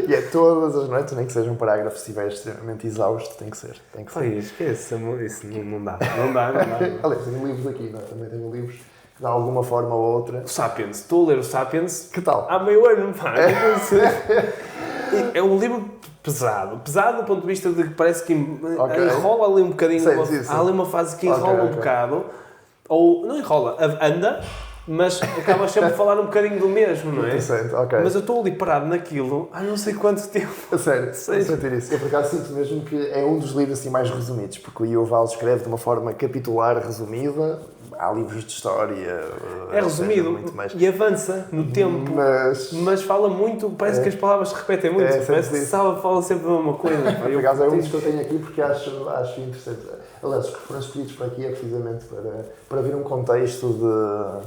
E é todas as noites, nem que seja um parágrafo, se estiver extremamente exausto, tem que ser. Esquece, isso não dá. Aliás, tenho livros aqui, também tenho livros de alguma forma ou outra. O Sapiens, estou a ler o Sapiens. Que tal? Há meio ano, pá. É um livro pesado do ponto de vista de que parece que enrola ali um bocadinho. Há ali uma fase que enrola um bocado, ou não enrola, anda, mas acaba sempre a falar um bocadinho do mesmo, não é? Interessante, ok. Mas eu estou ali parado naquilo há não sei quanto tempo. A sério, sentir isso. Eu por acaso sinto mesmo que é um dos livros assim mais resumidos, porque o Yuval escreve de uma forma capitular, resumida. Há livros de história. É resumido muito mais... e avança no tempo, mas fala muito, parece que as palavras se repetem muito. Parece que fala sempre a mesma coisa. Por acaso é um dos que eu tenho aqui porque acho interessante. Aliás, os que foram escolhidos para aqui é precisamente para ver um contexto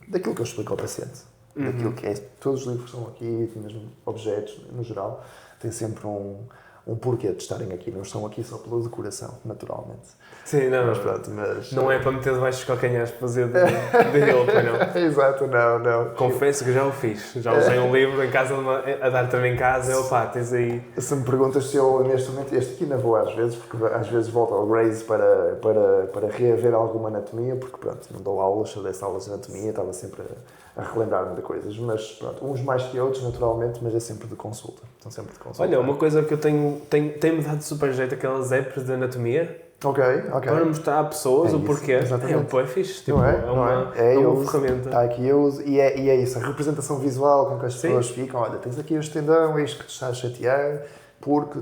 daquilo que eu explico ao paciente. Daquilo que é. Todos os livros que estão aqui, mesmo objetos no geral, têm sempre um porquê de estarem aqui. Não estão aqui só pela decoração, naturalmente. Sim, não. Mas pronto, não é para meter debaixo dos calcanhares para fazer de roupa, não. Exato, não. Confesso que já o fiz. Já usei um livro em casa, a dar também em casa, tens aí... Se me perguntas se eu, neste momento, este aqui não vou às vezes, porque às vezes volto ao Graze para reaver alguma anatomia, porque pronto, não dou aulas, eu desse aulas de anatomia, estava sempre a relembrar-me de coisas, mas pronto, uns mais que outros, naturalmente, mas é sempre de consulta. Estão sempre de consulta. Olha, uma coisa que eu tem-me dado super jeito, aquelas apps de anatomia. Ok. Para mostrar a pessoas o porquê. Exatamente. É fixe. Tipo, é uma ferramenta. Está aqui eu uso, e é isso, a representação visual com que as pessoas ficam. Olha, tens aqui este tendão, é isto que te está a chatear, porque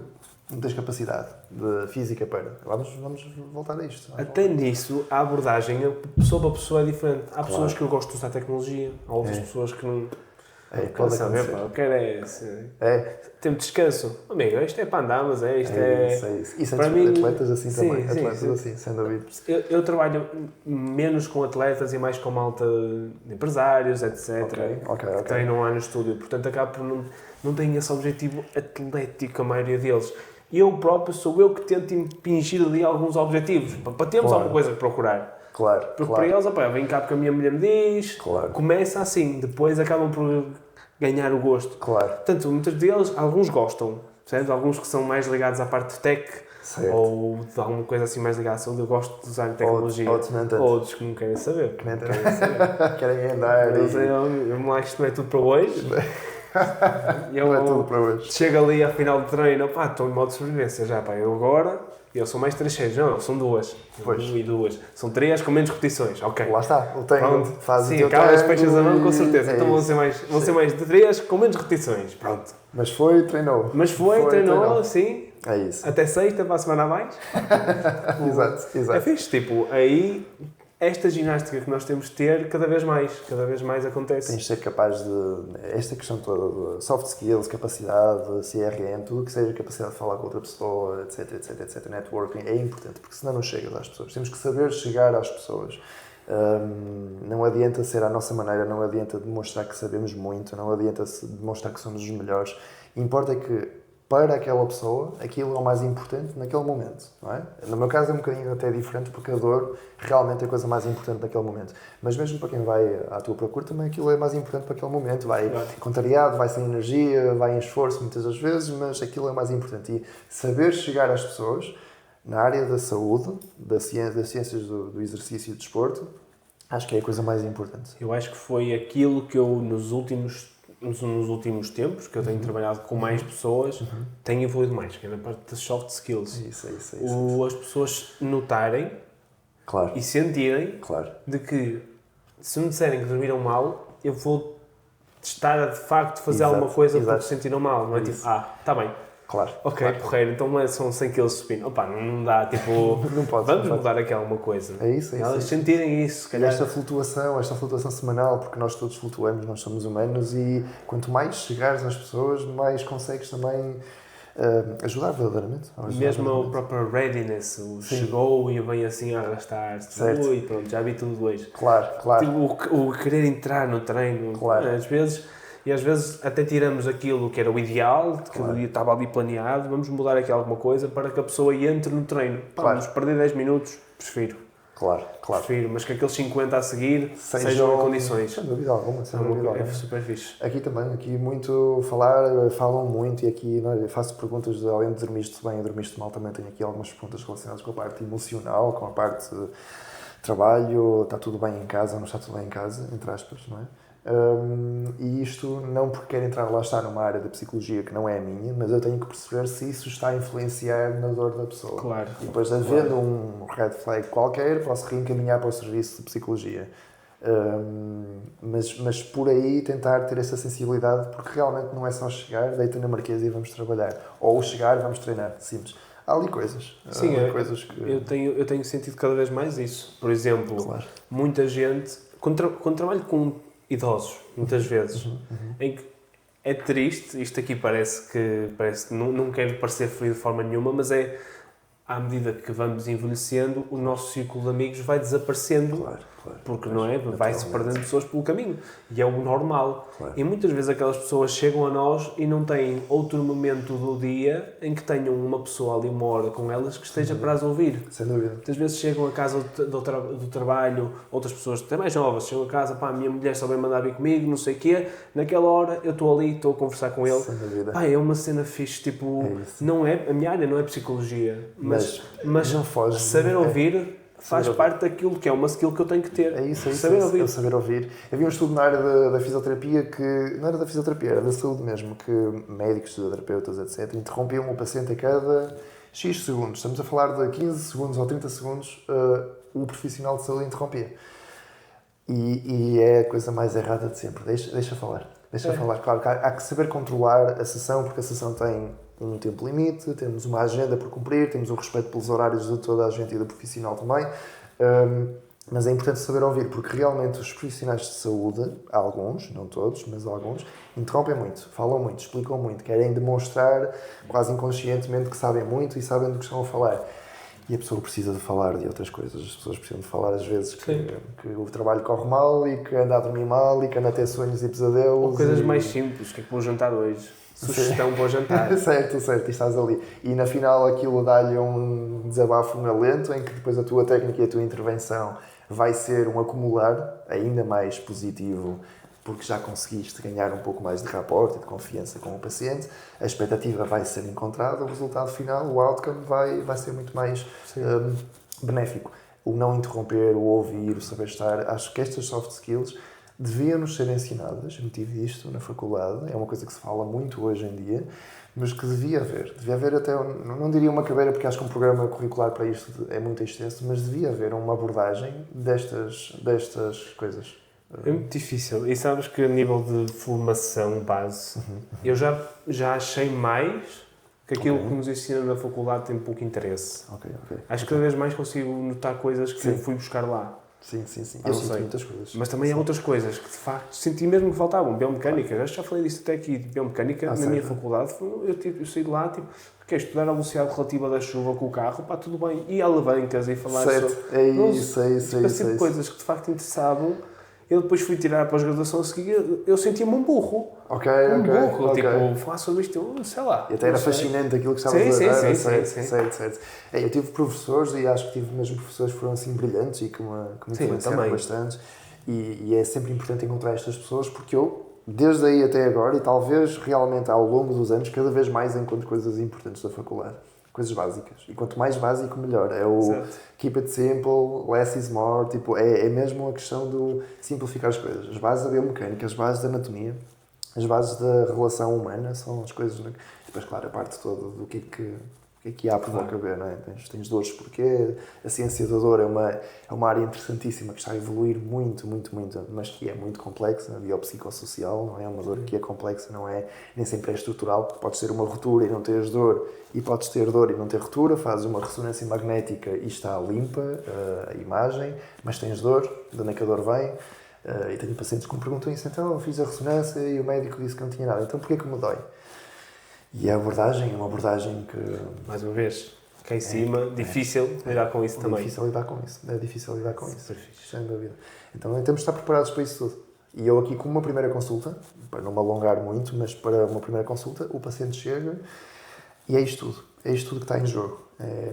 não tens capacidade de física para... Vamos voltar a isto. Até nisso, a abordagem, pessoa para pessoa, é diferente. Há pessoas que eu gosto de usar tecnologia, há outras pessoas que não... Pode saber, eu quero tempo de descanso. Amigo, isto é para andar, mas isto é... Isso. E para mim, atletas assim também, atletas assim, sem dúvida. Eu trabalho menos com atletas e mais com malta de empresários, etc. Que treinam lá no estúdio, portanto acabo por não ter esse objetivo atlético, a maioria deles. E eu próprio sou eu que tento impingir ali alguns objetivos, para termos alguma coisa a procurar. Claro. Porque para eles, vem cá porque a minha mulher me diz, começa assim, depois acabam por ganhar o gosto. Claro. Portanto, muitos deles, alguns gostam, certo? Alguns que são mais ligados à parte de tech, ou de alguma coisa assim mais ligada à saúde, eu gosto de usar tecnologia. Outros que não querem saber. Querem andar. Eu acho que isto não é tudo para hoje. Não é tudo para hoje. Chego ali ao final do treino, estou em modo de sobrevivência já, eu agora... Eu sou mais 3 séries, não, são 2. E 2. São 3 com menos repetições, ok. Lá está, o treino faz o teu acabas, fechas a mão com certeza. Então vão ser mais de 3 com menos repetições, pronto. Mas treinou, sim. É isso. Até sexta, para a semana a mais. Exato. É fixe, aí... Esta ginástica que nós temos de ter, cada vez mais acontece. Tens de ser capaz de... Esta questão toda de soft skills, capacidade, CRM, tudo que seja capacidade de falar com outra pessoa, etc. Networking, é importante, porque senão não chegas às pessoas. Temos que saber chegar às pessoas. Não adianta ser à nossa maneira, não adianta demonstrar que sabemos muito, não adianta demonstrar que somos os melhores. Importa que, para aquela pessoa, aquilo é o mais importante naquele momento, não é? No meu caso é um bocadinho até diferente, porque a dor realmente é a coisa mais importante naquele momento. Mas mesmo para quem vai à tua procura, também aquilo é mais importante para aquele momento. Vai contrariado, vai sem energia, vai em esforço muitas das vezes, mas aquilo é mais importante. E saber chegar às pessoas, na área da saúde, das ciências do exercício e do desporto, acho que é a coisa mais importante. Eu acho que foi aquilo que eu, nos últimos nos últimos tempos, que eu tenho trabalhado com mais pessoas, tem evoluído mais, que é na parte das soft skills. As pessoas notarem e sentirem de que, se me disserem que dormiram mal, eu vou estar a de facto fazer alguma coisa porque se sentiram mal. Não é tipo, está bem. Ok, porreiro, então são 100 kg de supino. Opa, não dá, tipo, vamos mudar aqui alguma coisa. É isso. Elas sentirem isso, se calhar. Esta flutuação semanal, porque nós todos flutuamos, nós somos humanos e quanto mais chegares às pessoas, mais consegues também ajudar verdadeiramente. Mesmo a própria readiness, chegou e vem assim a arrastar-se. Ui, pronto, já vi tudo hoje. Claro. Tipo, o querer entrar no treino, às vezes até tiramos aquilo que era o ideal, que estava ali planeado, vamos mudar aqui alguma coisa para que a pessoa entre no treino. Vamos perder 10 minutos, prefiro. Claro. Prefiro, mas que aqueles 50 a seguir sejam em condições. Sem dúvida alguma. É super fixe. Aqui muito falam muito e aqui faço perguntas de além de dormiste bem ou dormiste mal, também tenho aqui algumas perguntas relacionadas com a parte emocional, com a parte de trabalho, está tudo bem em casa ou não está tudo bem em casa, entre aspas, não é? E isto não porque quero entrar lá está numa área da psicologia que não é a minha, mas eu tenho que perceber se isso está a influenciar na dor da pessoa. Claro. E depois, havendo um red flag qualquer, posso reencaminhar para o serviço de psicologia. Mas por aí tentar ter essa sensibilidade, porque realmente não é só chegar, deita na marquesa e vamos trabalhar. Ou chegar, vamos treinar. Simples. Há ali coisas. Sim, coisas que... eu tenho sentido cada vez mais isso. Por exemplo, muita gente... Quando trabalho com idosos, muitas vezes, em que é triste, isto aqui parece que não quero parecer frio de forma nenhuma, mas é à medida que vamos envelhecendo, o nosso círculo de amigos vai desaparecendo, porque não é? Vai-se perdendo pessoas pelo caminho, e é o normal. E muitas vezes aquelas pessoas chegam a nós e não têm outro momento do dia em que tenham uma pessoa ali uma hora com elas que esteja para as ouvir. Sem dúvida. Muitas vezes chegam a casa do trabalho, outras pessoas até mais novas, chegam a casa, a minha mulher só vem mandar vir comigo, não sei o quê, naquela hora eu estou ali, estou a conversar com ele. Sem dúvida. É uma cena fixe, tipo, não é, a minha área não é psicologia, mas não foge, saber ouvir faz parte daquilo que é uma skill que eu tenho que ter. É isso. Saber ouvir. Havia um estudo na área da fisioterapia que, não era da fisioterapia, era da saúde mesmo, que médicos, fisioterapeutas, etc., interrompiam o paciente a cada X segundos. Estamos a falar de 15 segundos ou 30 segundos, o profissional de saúde interrompia. E é a coisa mais errada de sempre. Deixa falar. Claro que há que saber controlar a sessão, porque a sessão tem um tempo limite, temos uma agenda por cumprir, temos um respeito pelos horários de toda a gente e do profissional também, mas é importante saber ouvir, porque realmente os profissionais de saúde, alguns, não todos, mas alguns, interrompem muito, falam muito, explicam muito, querem demonstrar quase inconscientemente que sabem muito e sabem do que estão a falar. E a pessoa precisa de falar de outras coisas. As pessoas precisam de falar às vezes que o trabalho corre mal e que anda a dormir mal e que anda a ter sonhos e pesadelos. Ou coisas mais simples, que é que vou jantar hoje? Sugestão para o jantar. certo, e estás ali. E na final aquilo dá-lhe um desabafo, um alento, em que depois a tua técnica e a tua intervenção vai ser um acumular ainda mais positivo, porque já conseguiste ganhar um pouco mais de rapport e de confiança com o paciente, a expectativa vai ser encontrada, o resultado final, o outcome, vai ser muito mais benéfico. O não interromper, o ouvir, o saber estar, acho que estas soft skills deviam-nos ser ensinadas. Eu tive isto na faculdade, é uma coisa que se fala muito hoje em dia, mas que devia haver até, não diria uma cadeira, porque acho que um programa curricular para isto é muito extenso, mas devia haver uma abordagem destas coisas. É muito difícil. E sabes que a nível de formação base, eu já achei mais que aquilo que nos ensinam na faculdade tem pouco interesse. Acho que cada vez mais consigo notar coisas que eu fui buscar lá. Sim. Eu sinto muitas coisas. Mas também há outras coisas que, de facto, senti mesmo que faltavam. Biomecânica, já falei disso até aqui. Biomecânica, na minha faculdade, eu saí de lá, quer estudar a velocidade relativa da chuva com o carro, tudo bem. E alavancas e falar sobre... É isso. Esse tipo de coisas que, de facto, interessavam. Eu depois fui tirar a pós-graduação a seguir, eu sentia-me um burro. Tipo, falar sobre isto, sei lá. E até era fascinante aquilo que estavas a dar. Certo. Eu tive professores, e acho que tive mesmo professores que foram assim brilhantes e que me influenciaram bastante. E é sempre importante encontrar estas pessoas, porque eu, desde aí até agora, e talvez realmente ao longo dos anos, cada vez mais encontro coisas importantes da faculdade. Coisas básicas. E quanto mais básico, melhor. É o keep it simple, less is more. Tipo, é mesmo a questão do simplificar as coisas. As bases da biomecânica, as bases da anatomia, as bases da relação humana são as coisas... Depois, claro, a parte toda do que é que há por caber, não é? Tens dores porque a ciência da dor é uma área interessantíssima que está a evoluir muito, muito, muito, mas que é muito complexa, biopsicossocial, não é? Uma dor que é complexa, não é? Nem sempre é estrutural, podes ter uma ruptura e não teres dor, e podes ter dor e não ter ruptura, fazes uma ressonância magnética e está limpa a imagem, mas tens dor, de onde é que a dor vem? E tenho pacientes que me perguntam isso, então eu fiz a ressonância e o médico disse que não tinha nada, então porquê que me dói? E a abordagem é uma abordagem que... Mais uma vez, cá em cima, difícil lidar com isso também. É difícil lidar com isso, sem dúvida. Então temos de estar preparados para isso tudo. E eu aqui com uma primeira consulta, para não me alongar muito, mas para uma primeira consulta, o paciente chega e é isto tudo. É isto tudo que está em jogo.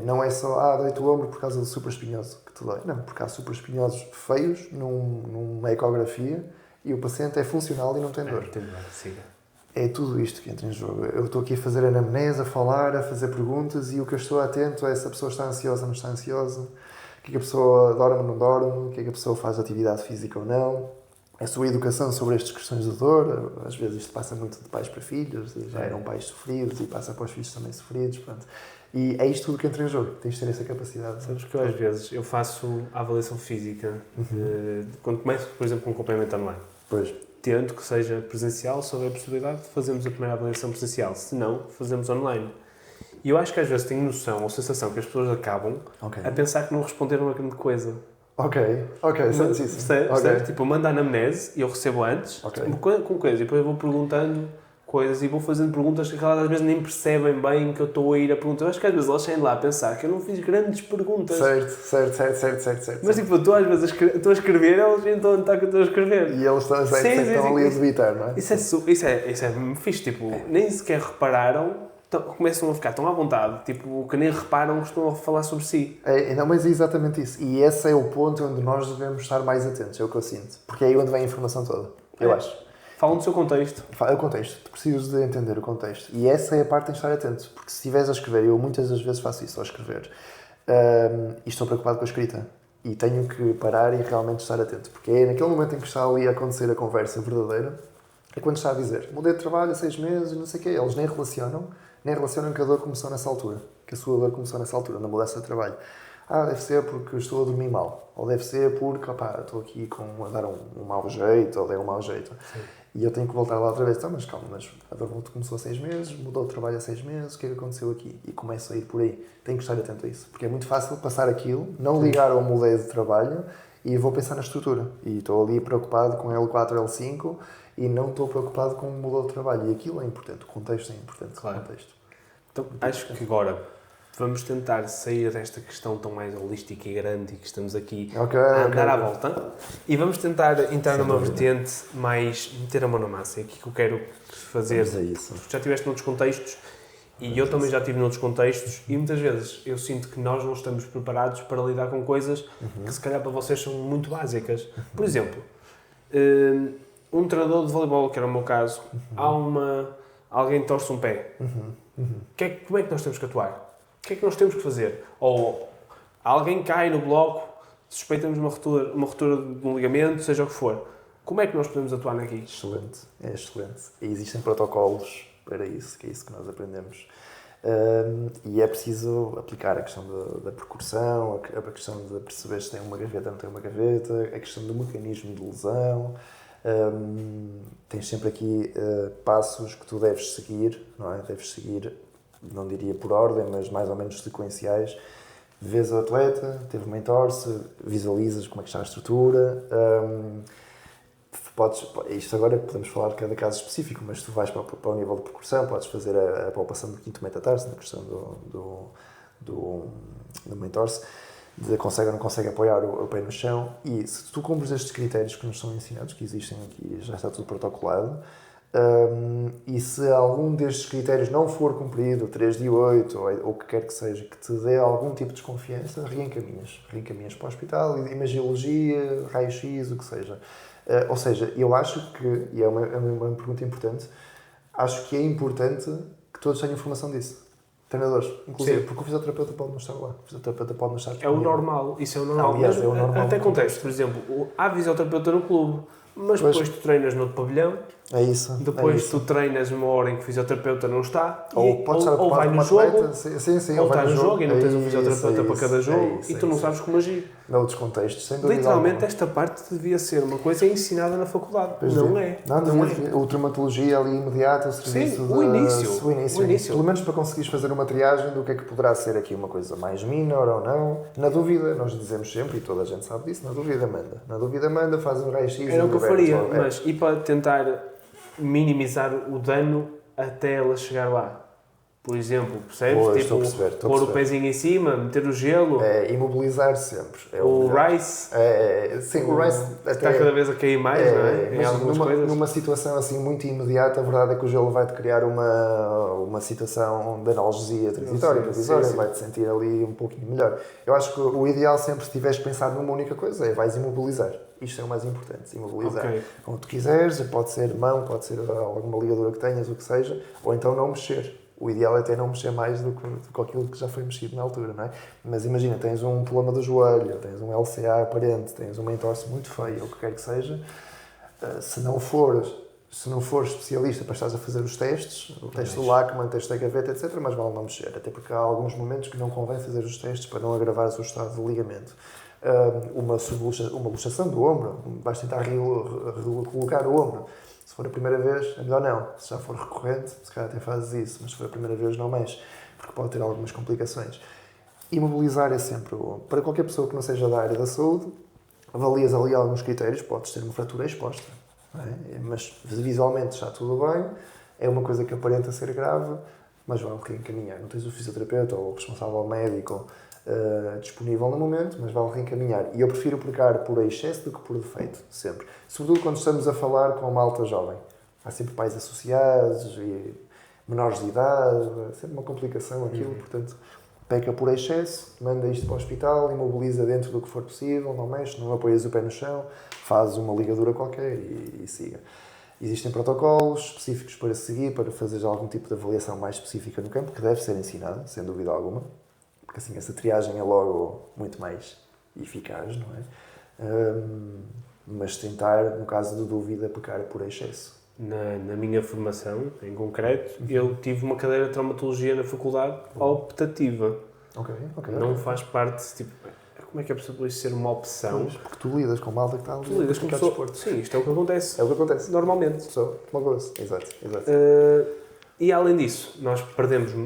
Não é só, dói-te o ombro por causa do supraespinhoso que te dói. Não, porque há supraespinhosos feios numa ecografia e o paciente é funcional e não tem dor. É tudo isto que entra em jogo. Eu estou aqui a fazer anamnese, a falar, a fazer perguntas e o que eu estou atento é se a pessoa está ansiosa ou não está ansiosa, o que é que a pessoa dorme ou não dorme, o que é que a pessoa faz atividade física ou não, a sua educação sobre estas questões de dor. Às vezes isto passa muito de pais para filhos, já eram pais sofridos e passa para os filhos também sofridos. Pronto. E é isto tudo que entra em jogo. Tens de ter essa capacidade. Sabes que eu às vezes eu faço a avaliação física quando começo, por exemplo, com um complemento online. Pois. Tento que seja presencial, se houver a possibilidade de fazermos a primeira avaliação presencial. Se não, fazemos online. E eu acho que às vezes tenho noção ou sensação que as pessoas acabam a pensar que não responderam a grande coisa. Ok, sentes isso. Percebe? Tipo, eu mando a anamnese e eu recebo antes, com coisas, e depois eu vou perguntando coisas e vou fazendo perguntas que às vezes nem percebem bem que eu estou a ir a perguntar. Eu acho que às vezes elas saem lá a pensar que eu não fiz grandes perguntas. Certo. Mas tipo, eu estou às vezes estou a escrever, elas então onde está que eu estou a escrever. E eles estão ali a debitar, não é? Isso é fixe, tipo, nem sequer repararam, começam a ficar tão à vontade, tipo, que nem reparam que estão a falar sobre si. Não, mas é exatamente isso. E esse é o ponto onde nós devemos estar mais atentos, é o que eu sinto. Porque é aí onde vem a informação toda, eu acho. Falam do seu contexto. É o contexto. Tu precisas de entender o contexto. E essa é a parte de estar atento. Porque se estiveres a escrever, eu muitas das vezes faço isso ao escrever, e estou preocupado com a escrita. E tenho que parar e realmente estar atento. Porque é naquele momento em que está ali a acontecer a conversa verdadeira, é quando está a dizer, mudei de trabalho há 6 meses, não sei o quê. Eles nem relacionam que a dor começou nessa altura. Que a sua dor começou nessa altura, na mudança de trabalho. Deve ser porque estou a dormir mal. Ou deve ser porque, estou aqui a dar um mau jeito, ou dei um mau jeito. Sim. E eu tenho que voltar lá outra vez. Mas calma, mas a dor começou há 6 meses, mudou de trabalho há 6 meses, o que é que aconteceu aqui? E começo a ir por aí. Tenho que estar atento a isso. Porque é muito fácil passar aquilo, não ligar ao mudei de trabalho e vou pensar na estrutura. E estou ali preocupado com L4, L5 e não estou preocupado com o mudou de trabalho. E aquilo é importante, o contexto é importante. Claro. O contexto. Então, acho que agora vamos tentar sair desta questão tão mais holística e grande e que estamos aqui a andar à volta e vamos tentar entrar numa vertente mais meter a mão na massa. É aqui que eu quero fazer. Isso. Já estiveste noutros contextos e eu também já estive noutros contextos e muitas vezes eu sinto que nós não estamos preparados para lidar com coisas que se calhar para vocês são muito básicas. Por exemplo, um treinador de voleibol, que era o meu caso, alguém torce um pé. Como é que nós temos que atuar? O que é que nós temos que fazer? Ou alguém cai no bloco, suspeitamos uma ruptura de um ligamento, seja o que for. Como é que nós podemos atuar aqui? Excelente, é excelente. E existem protocolos para isso, que é isso que nós aprendemos. E é preciso aplicar a questão da percussão, a questão de perceber se tem uma gaveta ou não tem uma gaveta, a questão do mecanismo de lesão. Tens sempre aqui passos que tu deves seguir, não é? Deves seguir, não diria por ordem, mas mais ou menos sequenciais. Vês o atleta, teve uma entorse, visualizas como é que está a estrutura. Isto agora podemos falar de cada caso específico, mas tu vais para o nível de percussão, podes fazer a palpação do quinto metatarso, na questão do entorse, de consegue ou não consegue apoiar o pé no chão. E se tu cumpres estes critérios que nos são ensinados, que existem aqui, já está tudo protocolado, e se algum destes critérios não for cumprido, 3 de 8 ou o que quer que seja, que te dê algum tipo de desconfiança, reencaminhas para o hospital, imagiologia, raio-x, o que seja. Ou seja, eu acho que, e é uma pergunta importante, acho que é importante que todos tenham informação disso. Treinadores, inclusive, porque o fisioterapeuta pode não estar lá. O fisioterapeuta pode não estar É o normal, isso é o normal. Aliás, é o normal. Até acontece, por exemplo, há fisioterapeuta no clube, mas depois tu treinas no outro pavilhão É isso. Depois tu treinas uma hora em que o fisioterapeuta não está. Ou vai no jogo. Sim, ou estás no jogo e não tens um fisioterapeuta para cada jogo e tu não sabes como agir. Noutros contextos, sem dúvida. Literalmente, esta parte devia ser uma coisa ensinada na faculdade. Não é. O traumatologia ali imediata, o serviço. Sim, o início. Pelo menos para conseguires fazer uma triagem do que é que poderá ser aqui uma coisa mais minor ou não. Na dúvida, nós dizemos sempre, e toda a gente sabe disso, na dúvida manda. Na dúvida manda, faz um raio-x. Era o que eu faria, mas e para tentar minimizar o dano até ela chegar lá? Por exemplo, percebes? Pôr o pezinho em cima, meter o gelo. Imobilizar sempre. O Rice. Sim, o Rice está cada vez a cair mais, não é? Em algumas coisas. Numa situação assim muito imediata, a verdade é que o gelo vai-te criar uma situação de analgesia transitória, provisória, vai-te sentir ali um pouquinho melhor. Eu acho que o ideal sempre, se tiveres que pensar numa única coisa, é vais imobilizar. Isto é o mais importante, imobilizar. Como tu quiseres, pode ser mão, pode ser alguma ligadura que tenhas, o que seja, ou então não mexer. O ideal é até não mexer mais do que aquilo que já foi mexido na altura, não é? Mas imagina, tens um problema do joelho, tens um LCA aparente, tens uma entorse muito feia, ou o que quer que seja, se não fores especialista para estares a fazer os testes, o teste do Lachman, o teste da gaveta, etc., mas vale não mexer, até porque há alguns momentos que não convém fazer os testes para não agravar o seu estado de ligamento. Uma luxação do ombro, vais tentar colocar o ombro. Se for a primeira vez, é melhor não. Se já for recorrente, se calhar até fazes isso, mas se for a primeira vez, não mexe, porque pode ter algumas complicações. Imobilizar é sempre bom. Para qualquer pessoa que não seja da área da saúde, avalias ali alguns critérios, podes ter uma fratura exposta, não é? Mas visualmente está tudo bem, é uma coisa que aparenta ser grave, mas vão reencaminhar. Não tens o fisioterapeuta ou o responsável médico disponível no momento, mas vale reencaminhar. E eu prefiro pecar por excesso do que por defeito, sempre. Sobretudo quando estamos a falar com uma alta jovem. Há sempre pais associados e menores de idade, é sempre uma complicação aquilo, portanto, peca por excesso, manda isto para o hospital, imobiliza dentro do que for possível, não mexe, não apoias o pé no chão, faz uma ligadura qualquer e siga. Existem protocolos específicos para seguir, para fazer algum tipo de avaliação mais específica no campo, que deve ser ensinada, sem dúvida alguma. Porque assim, essa triagem é logo muito mais eficaz, não é? Mas tentar, no caso de dúvida, pecar por excesso. Na minha formação, em concreto, eu tive uma cadeira de traumatologia na faculdade optativa. Não faz parte, tipo, como é que é possível isto ser uma opção? Porque tu lidas com malta que está ali. Tu lidas com pessoa. Sim, isto é o que acontece. É o que acontece. Normalmente. Exato. E além disso, nós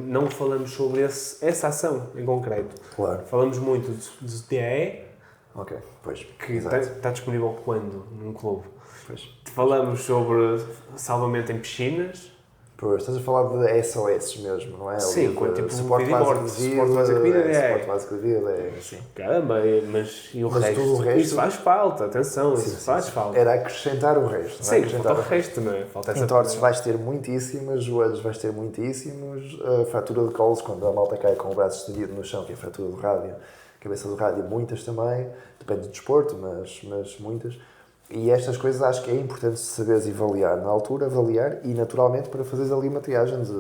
não falamos sobre essa ação em concreto. Claro. Falamos muito de DAE, que está disponível quando num clube. Falamos sobre salvamento em piscinas. Estás a falar de SOS mesmo, não é? Sim, tipo suporte básico de vida, sim. Caramba, mas e o resto? Tudo o resto? Isso faz falta, atenção, isso faz falta. Era acrescentar o resto, não é? Sim, falta o resto, não é? Entorses vais ter muitíssimas, joelhos vais ter muitíssimos, fratura de colos, quando a malta cai com o braço estendido no chão, que é a fratura do rádio, cabeça do rádio, muitas também, depende do desporto, mas muitas. E estas coisas acho que é importante saberes avaliar na altura, avaliar e naturalmente para fazeres ali uma triagem de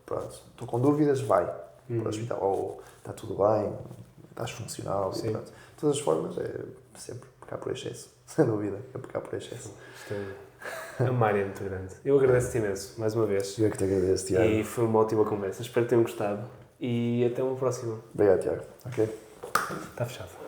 pronto, estou com dúvidas, vai para o hospital, ou está tudo bem, estás funcional, e pronto. De todas as formas é sempre pecar por excesso, sem dúvida, é pecar por excesso. É uma área muito grande. Eu agradeço-te imenso, mais uma vez. Eu que te agradeço, Tiago. E foi uma ótima conversa, espero que tenham gostado e até uma próxima. Obrigado, Tiago. Está fechado.